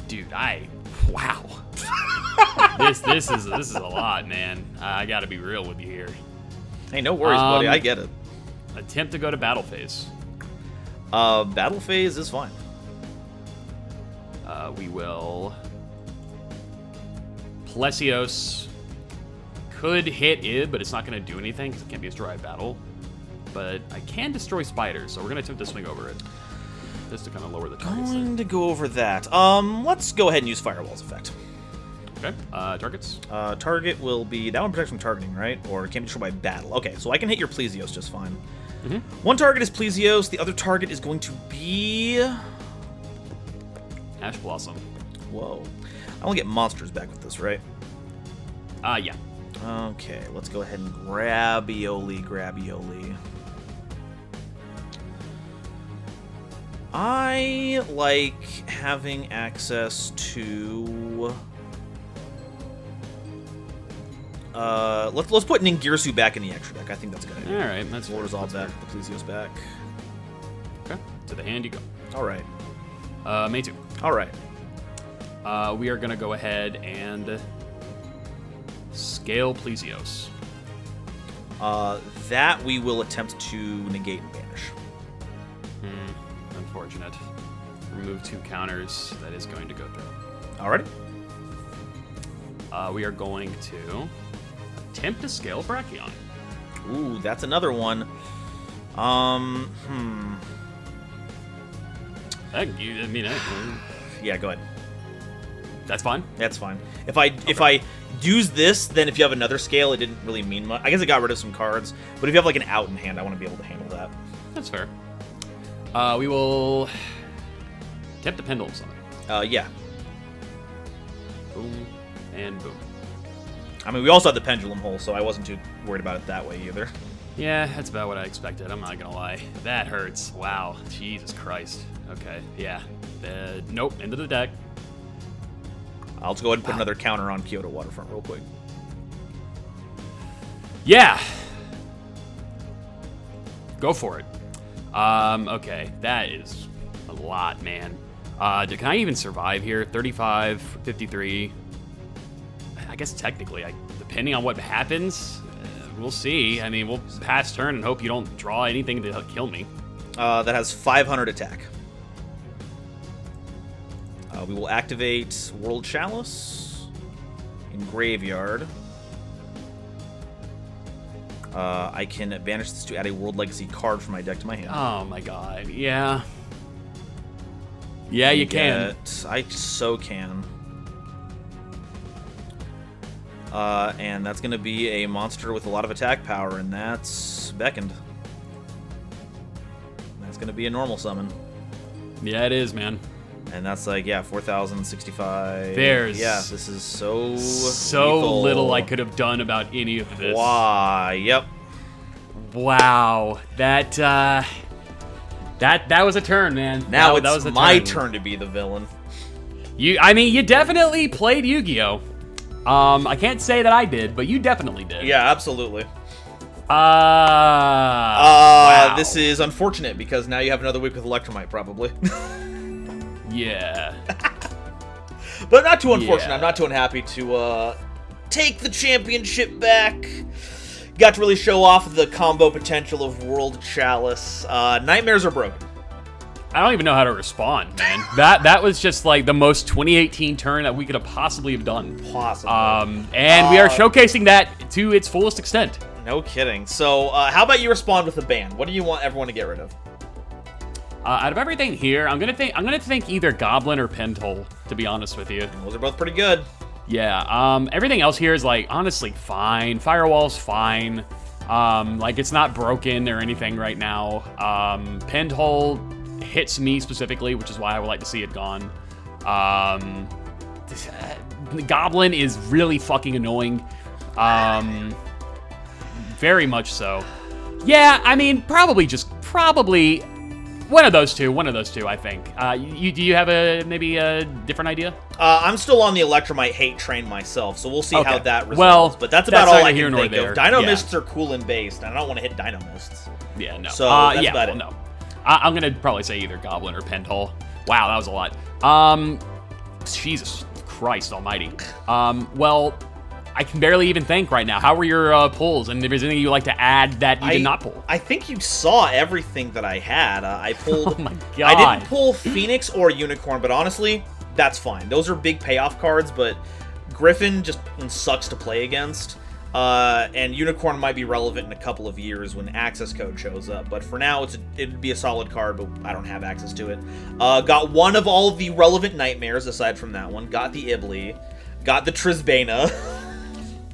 [SPEAKER 1] Dude, wow. This is a lot, man. I gotta be real with you here.
[SPEAKER 2] Hey, no worries, buddy. I get it.
[SPEAKER 1] Attempt to go to battle phase.
[SPEAKER 2] Battle phase is fine.
[SPEAKER 1] We will. Plesios could hit Ib, but it's not going to do anything because it can't be destroyed by battle. But I can destroy spiders, so we're going to attempt to swing over it. Just to kind of lower the targets.
[SPEAKER 2] Going to go over that. Let's go ahead and use Firewall's effect.
[SPEAKER 1] Okay. Targets?
[SPEAKER 2] Target will be... That one protects from targeting, right? Or it can't be destroyed by battle. Okay, so I can hit your Plesios just fine.
[SPEAKER 1] Mm-hmm.
[SPEAKER 2] One target is Plesios. The other target is going to be...
[SPEAKER 1] Ash Blossom.
[SPEAKER 2] Whoa. I only get monsters back with this, right?
[SPEAKER 1] Yeah.
[SPEAKER 2] Okay, let's go ahead and grab Ioli. I like having access to... let's put Ningirsu back in the extra deck. I think that's a good idea.
[SPEAKER 1] All right, that's
[SPEAKER 2] We'll
[SPEAKER 1] fair.
[SPEAKER 2] resolve
[SPEAKER 1] That's
[SPEAKER 2] that. The Plesios back.
[SPEAKER 1] fair. Okay. To the hand you go.
[SPEAKER 2] All right.
[SPEAKER 1] Main 2.
[SPEAKER 2] All right.
[SPEAKER 1] We are going to go ahead and scale Plesios.
[SPEAKER 2] That we will attempt to negate and banish.
[SPEAKER 1] Unfortunate. Remove 2 counters. That is going to go through.
[SPEAKER 2] Alrighty.
[SPEAKER 1] We are going to attempt to scale Brachion.
[SPEAKER 2] Ooh, that's another one. Yeah, go ahead.
[SPEAKER 1] That's fine.
[SPEAKER 2] That's fine. If I use this, then if you have another scale, it didn't really mean much. I guess it got rid of some cards, but if you have like an out in hand, I want to be able to handle that.
[SPEAKER 1] That's fair. We will attempt to Pendulum Summon.
[SPEAKER 2] Yeah.
[SPEAKER 1] Boom and boom.
[SPEAKER 2] I mean, we also had the Pendulum Hole, so I wasn't too worried about it that way either.
[SPEAKER 1] Yeah, that's about what I expected. I'm not gonna lie. That hurts. Wow. Jesus Christ. Okay. Yeah. Nope. End of the deck.
[SPEAKER 2] I'll just go ahead and put another counter on Kyoto Waterfront real quick.
[SPEAKER 1] Yeah. Go for it. Okay, that is a lot, man. Can I even survive here? 35, 53. I guess technically, depending on what happens, we'll see. I mean, we'll pass turn and hope you don't draw anything to kill me.
[SPEAKER 2] That has 500 attack. We will activate World Chalice in Graveyard. I can banish this to add a World Legacy card from my deck to my hand.
[SPEAKER 1] Oh my god, yeah. Yeah, you can.
[SPEAKER 2] I so can. And that's going to be a monster with a lot of attack power, and that's Beckoned. That's going to be a normal summon.
[SPEAKER 1] Yeah, it is, man.
[SPEAKER 2] And that's like, yeah, 4,065.
[SPEAKER 1] There's...
[SPEAKER 2] Yeah, this is so
[SPEAKER 1] lethal. Little I could have done about any of this.
[SPEAKER 2] Why? Yep.
[SPEAKER 1] Wow. That was a turn, man.
[SPEAKER 2] Now
[SPEAKER 1] that
[SPEAKER 2] it's my turn to be the villain.
[SPEAKER 1] I mean, you definitely played Yu-Gi-Oh! I can't say that I did, but you definitely did.
[SPEAKER 2] Yeah, absolutely.
[SPEAKER 1] Wow.
[SPEAKER 2] This is unfortunate because now you have another week with Electromite, probably.
[SPEAKER 1] Yeah.
[SPEAKER 2] But not too unfortunate. Yeah. I'm not too unhappy to take the championship back. Got to really show off the combo potential of World Chalice. Nightmares are broken.
[SPEAKER 1] I don't even know how to respond, man. That was just like the most 2018 turn that we could have possibly have done.
[SPEAKER 2] Possibly.
[SPEAKER 1] And we are showcasing that to its fullest extent.
[SPEAKER 2] No kidding. So, how about you respond with a ban? What do you want everyone to get rid of?
[SPEAKER 1] Out of everything here, I'm gonna think either Goblin or Pentoll, to be honest with you.
[SPEAKER 2] Those are both pretty good.
[SPEAKER 1] Yeah. Everything else here is like honestly fine. Firewall's fine. Like it's not broken or anything right now. Pentoll hits me specifically, which is why I would like to see it gone. The Goblin is really fucking annoying. Very much so. Yeah, I mean, probably one of those two, I think. Do you have maybe a different idea?
[SPEAKER 2] I'm still on the Electromite hate train myself, so we'll see how that resolves.
[SPEAKER 1] Well,
[SPEAKER 2] but that's about all I can think
[SPEAKER 1] of.
[SPEAKER 2] Dino Mists are cool and based, and I don't want to hit Dino Mists.
[SPEAKER 1] Yeah, no.
[SPEAKER 2] So that's about it.
[SPEAKER 1] No. I'm going to probably say either Goblin or Pentoll. Wow, that was a lot. Jesus Christ almighty. Well, I can barely even think right now. How were your pulls? And if there's anything you'd like to add that you did not pull?
[SPEAKER 2] I think you saw everything that I had. I pulled...
[SPEAKER 1] Oh my god.
[SPEAKER 2] I didn't pull Phoenix or Unicorn, but honestly, that's fine. Those are big payoff cards, but Griffin just sucks to play against. And Unicorn might be relevant in a couple of years when access code shows up. But for now, it'd be a solid card, but I don't have access to it. Got one of all of the relevant Nightmares, aside from that one. Got the Ibli. Got the Trisbana.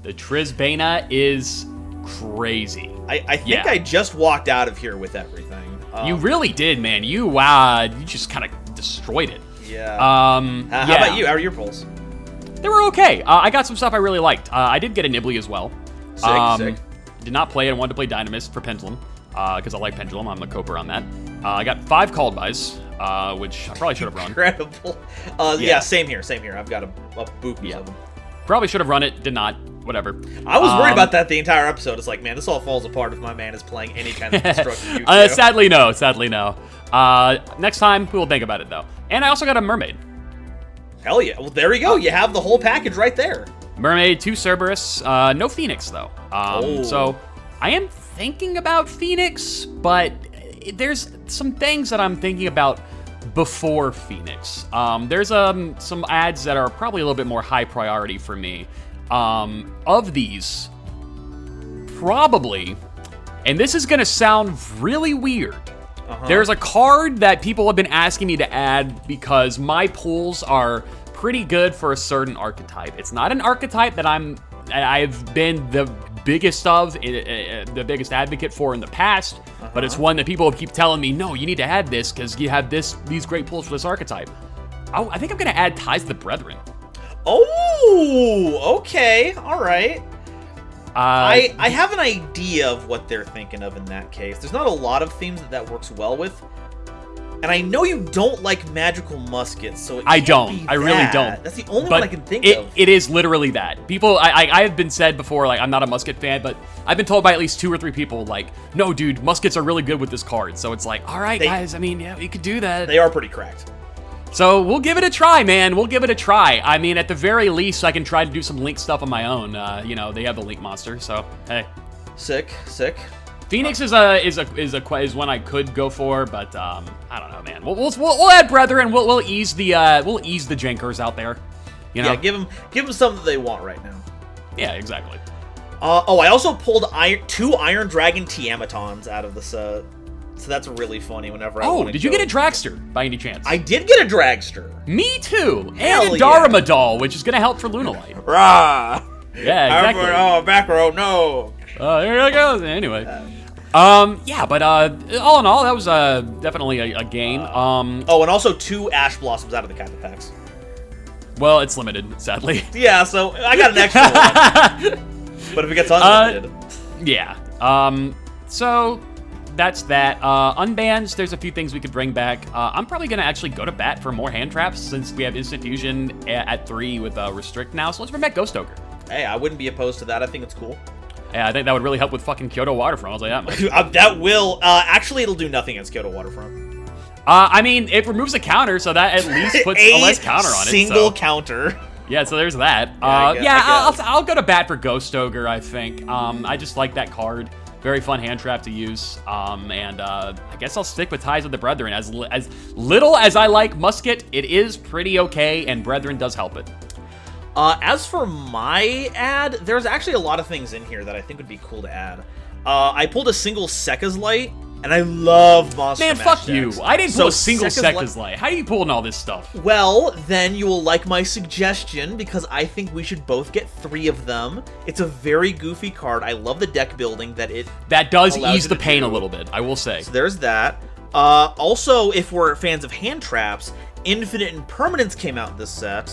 [SPEAKER 1] The Trisbana is crazy.
[SPEAKER 2] I think I just walked out of here with everything.
[SPEAKER 1] You really did, man. You just kind of destroyed it.
[SPEAKER 2] Yeah. How about you? How are your pulls?
[SPEAKER 1] They were okay. I got some stuff I really liked. I did get an Ibli as well.
[SPEAKER 2] Sick.
[SPEAKER 1] Did not play it. I wanted to play Dynamist for Pendulum because I like Pendulum. I'm a coper on that. I got 5 called bys, which I probably should have run.
[SPEAKER 2] Incredible. Yeah, same here. I've got a boop of them.
[SPEAKER 1] Probably should have run it. Did not. Whatever.
[SPEAKER 2] I was worried about that the entire episode. It's like, man, this all falls apart if my man is playing any kind of destructive Yu-Gi-Oh.
[SPEAKER 1] Sadly, no. Next time, we will think about it, though. And I also got a Mermaid.
[SPEAKER 2] Hell yeah. Well, there you go. You have the whole package right there.
[SPEAKER 1] Mermaid, 2 Cerberus, no Phoenix, though. So I am thinking about Phoenix, but there's some things that I'm thinking about before Phoenix. There's some ads that are probably a little bit more high priority for me. Of these, probably, and this is going to sound really weird, there's a card that people have been asking me to add because my pulls are pretty good for a certain archetype. It's not an archetype that I've been the biggest the biggest advocate for in the past, but it's one that people keep telling me, no, you need to add this because you have these great pulls for this archetype. I think I'm going to add Ties to the Brethren.
[SPEAKER 2] Oh, okay, all right. I have an idea of what they're thinking of in that case. There's not a lot of themes that works well with. And I know you don't like magical muskets, so it
[SPEAKER 1] I
[SPEAKER 2] can't
[SPEAKER 1] don't.
[SPEAKER 2] be
[SPEAKER 1] I really
[SPEAKER 2] that.
[SPEAKER 1] don't.
[SPEAKER 2] That's the only
[SPEAKER 1] But
[SPEAKER 2] one I can think of.
[SPEAKER 1] it is literally that. People, I have been said before, like, I'm not a musket fan, but I've been told by at least 2 or 3 people, like, no, dude, muskets are really good with this card. So it's like, all right, guys, I mean, yeah, we could do that.
[SPEAKER 2] They are pretty cracked.
[SPEAKER 1] So we'll give it a try, man. We'll give it a try. I mean, at the very least, I can try to do some Link stuff on my own. You know, they have the Link monster, so hey.
[SPEAKER 2] Sick.
[SPEAKER 1] Phoenix is one I could go for, but I don't know, man. We'll add Brethren. We'll ease the Jankers out there. You know?
[SPEAKER 2] Yeah, give them something that they want right now.
[SPEAKER 1] Yeah, exactly.
[SPEAKER 2] I also pulled 2 Iron Dragon Tiamatons out of this. So that's really funny. Whenever
[SPEAKER 1] did you get a Dragster by any chance?
[SPEAKER 2] I did get a Dragster.
[SPEAKER 1] Me too,
[SPEAKER 2] Hell
[SPEAKER 1] and a
[SPEAKER 2] yeah.
[SPEAKER 1] Dharma which is gonna help for Lunalight.
[SPEAKER 2] Rah!
[SPEAKER 1] Yeah, exactly.
[SPEAKER 2] Back row, no.
[SPEAKER 1] There it goes. Anyway. Yeah, but all in all, that was definitely a gain.
[SPEAKER 2] And also 2 Ash Blossoms out of the Kappa packs.
[SPEAKER 1] Well, it's limited, sadly.
[SPEAKER 2] Yeah, so I got an extra one. But if it gets unlimited.
[SPEAKER 1] Yeah. So that's that. Unbans, there's a few things we could bring back. I'm probably going to actually go to bat for more hand traps since we have Instant Fusion at 3 with Restrict now. So let's bring back Ghost Ogre.
[SPEAKER 2] Hey, I wouldn't be opposed to that. I think it's cool.
[SPEAKER 1] Yeah, I think that would really help with fucking Kyoto Waterfront. I'll say that much.
[SPEAKER 2] That will. Actually, it'll do nothing against Kyoto Waterfront.
[SPEAKER 1] I mean, it removes a counter, so that at least puts a less counter on it.
[SPEAKER 2] Single counter.
[SPEAKER 1] Yeah, so there's that. I'll go to bat for Ghost Ogre, I think. I just like that card. Very fun hand trap to use. I guess I'll stick with Ties of the Brethren. As little as I like Musket, it is pretty okay, and Brethren does help it.
[SPEAKER 2] As for my ad, there's actually a lot of things in here that I think would be cool to add. I pulled a single Sekka's Light, and I love Monster Mash
[SPEAKER 1] fuck
[SPEAKER 2] decks.
[SPEAKER 1] you. I didn't pull a single Sekka's Light. How are you pulling all this stuff?
[SPEAKER 2] Well, then you will like my suggestion, because I think we should both get 3 of them. It's a very goofy card. I love the deck building
[SPEAKER 1] that does ease the pain a little bit, I will say.
[SPEAKER 2] So there's that. Also, if we're fans of hand traps, Infinite Impermanence came out in this set.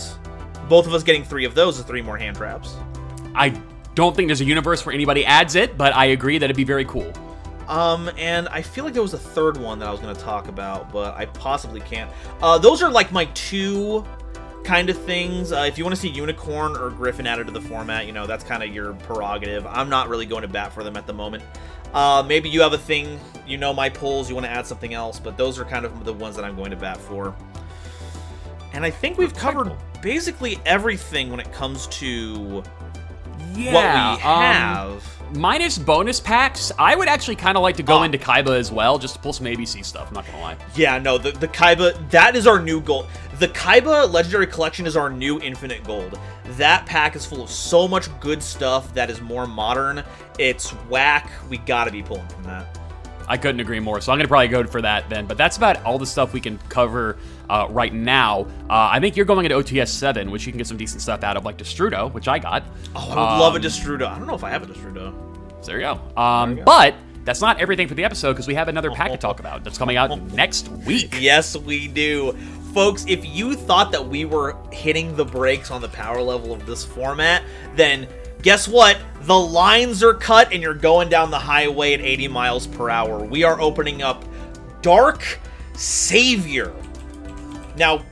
[SPEAKER 2] Both of us getting 3 of those is 3 more hand traps.
[SPEAKER 1] I don't think there's a universe where anybody adds it, but I agree that it'd be very cool.
[SPEAKER 2] And I feel like there was a 3rd one that I was going to talk about, but I possibly can't. Those are like my 2 kind of things. If you want to see Unicorn or Griffin added to the format, you know, that's kind of your prerogative. I'm not really going to bat for them at the moment. Maybe you have a thing, you know my pulls, you want to add something else, but those are kind of the ones that I'm going to bat for. And I think we've covered basically everything when it comes to what we have.
[SPEAKER 1] Minus bonus packs, I would actually kind of like to go into Kaiba as well, just to pull some ABC stuff, I'm not gonna lie.
[SPEAKER 2] Yeah, no, the Kaiba, that is our new gold. The Kaiba Legendary Collection is our new Infinite Gold. That pack is full of so much good stuff that is more modern. It's whack. We gotta be pulling from that.
[SPEAKER 1] I couldn't agree more, so I'm going to probably go for that then. But that's about all the stuff we can cover right now. I think you're going into OTS 7, which you can get some decent stuff out of, like Destrudo, which I got.
[SPEAKER 2] Oh, I would love a Destrudo. I don't know if I have a Destrudo.
[SPEAKER 1] So there you go. But that's not everything for the episode, because we have another pack to talk about that's coming out next week.
[SPEAKER 2] Yes, we do. Folks, if you thought that we were hitting the brakes on the power level of this format, then guess what? The lines are cut and you're going down the highway at 80 miles per hour. We are opening up Dark Savior. Now,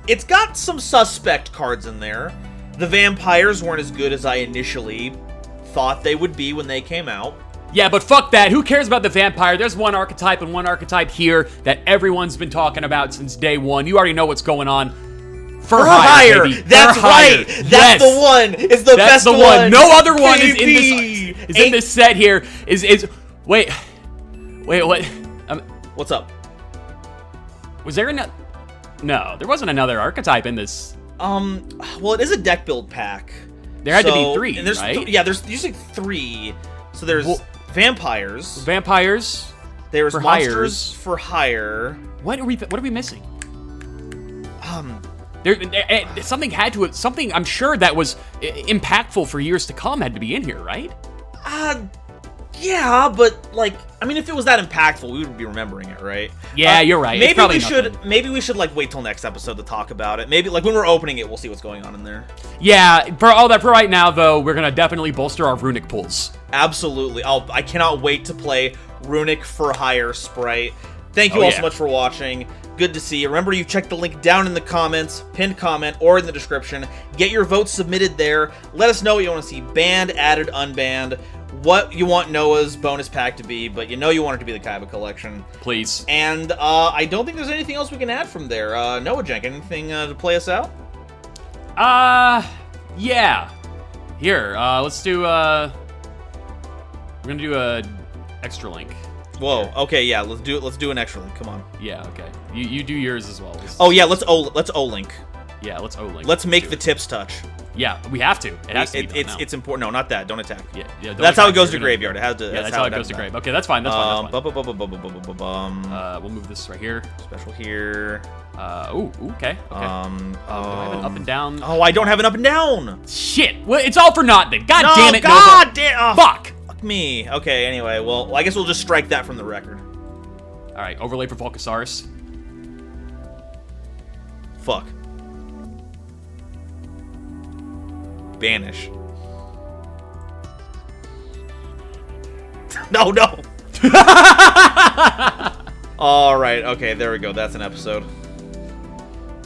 [SPEAKER 2] it's got some suspect cards in there. The vampires weren't as good as I initially thought they would be when they came out.
[SPEAKER 1] Yeah, but fuck that. Who cares about the vampire? There's one archetype and one archetype here that everyone's been talking about since day one. You already know what's going on. For hire, baby.
[SPEAKER 2] That's right. That's the one. It's the best one. That's the one.
[SPEAKER 1] No other one is in this set here. Wait, what?
[SPEAKER 2] What's up?
[SPEAKER 1] Was there another? No, there wasn't another archetype in this.
[SPEAKER 2] Well, it is a deck build pack.
[SPEAKER 1] There had to be 3,
[SPEAKER 2] and there's
[SPEAKER 1] right?
[SPEAKER 2] There's usually 3. So there's vampires.
[SPEAKER 1] Vampires.
[SPEAKER 2] There's monsters for hire.
[SPEAKER 1] What are we missing? Something I'm sure that was impactful for years to come had to be in here, right?
[SPEAKER 2] Yeah, but like, I mean, if it was that impactful, we would be remembering it, right?
[SPEAKER 1] Yeah, you're right.
[SPEAKER 2] Maybe we should like wait till next episode to talk about it. Maybe like when we're opening it, we'll see what's going on in there.
[SPEAKER 1] Yeah, for right now though, we're gonna definitely bolster our runic pulls.
[SPEAKER 2] Absolutely. I cannot wait to play Runic for Hire Sprite. Thank you all so much for watching. Good to see you. Remember, you check the link down in the comments, pinned comment, or in the description. Get your votes submitted there. Let us know what you want to see banned, added, unbanned, what you want Noah's bonus pack to be, but you know you want it to be the Kaiba collection.
[SPEAKER 1] Please.
[SPEAKER 2] And I don't think there's anything else we can add from there. Noajenk, anything to play us out?
[SPEAKER 1] Yeah. Here, let's do, we're gonna do a extra link.
[SPEAKER 2] Whoa. Here. Okay, yeah, let's do it. Let's do an extra link. Come on.
[SPEAKER 1] Yeah. Okay. You do yours as well.
[SPEAKER 2] Oh yeah, let's O-link.
[SPEAKER 1] Yeah, let's O-link.
[SPEAKER 2] Let's make the tips touch.
[SPEAKER 1] Yeah, we have to. It has to be done now.
[SPEAKER 2] It's important. No, not that. Don't attack.
[SPEAKER 1] Yeah.
[SPEAKER 2] That's how it goes to graveyard. It has to.
[SPEAKER 1] Yeah, that's how it goes to grave. Okay, that's fine. That's fine. We'll move this right here.
[SPEAKER 2] Special here.
[SPEAKER 1] Okay. Do I have an up and down?
[SPEAKER 2] Oh, I don't have an up and down.
[SPEAKER 1] Shit. Well, it's all for naught then. God damn it.
[SPEAKER 2] God damn.
[SPEAKER 1] Fuck.
[SPEAKER 2] Fuck me. Okay. Anyway, well, I guess we'll just strike that from the record.
[SPEAKER 1] All right. Overlay for Volcasaurus.
[SPEAKER 2] Fuck. Banish. No. All right. Okay. There we go. That's an episode.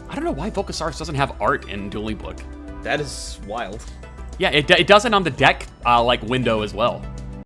[SPEAKER 1] I don't know why Volcasaurus doesn't have art in Dueling Book.
[SPEAKER 2] That is wild.
[SPEAKER 1] Yeah, it doesn't on the deck like window as well.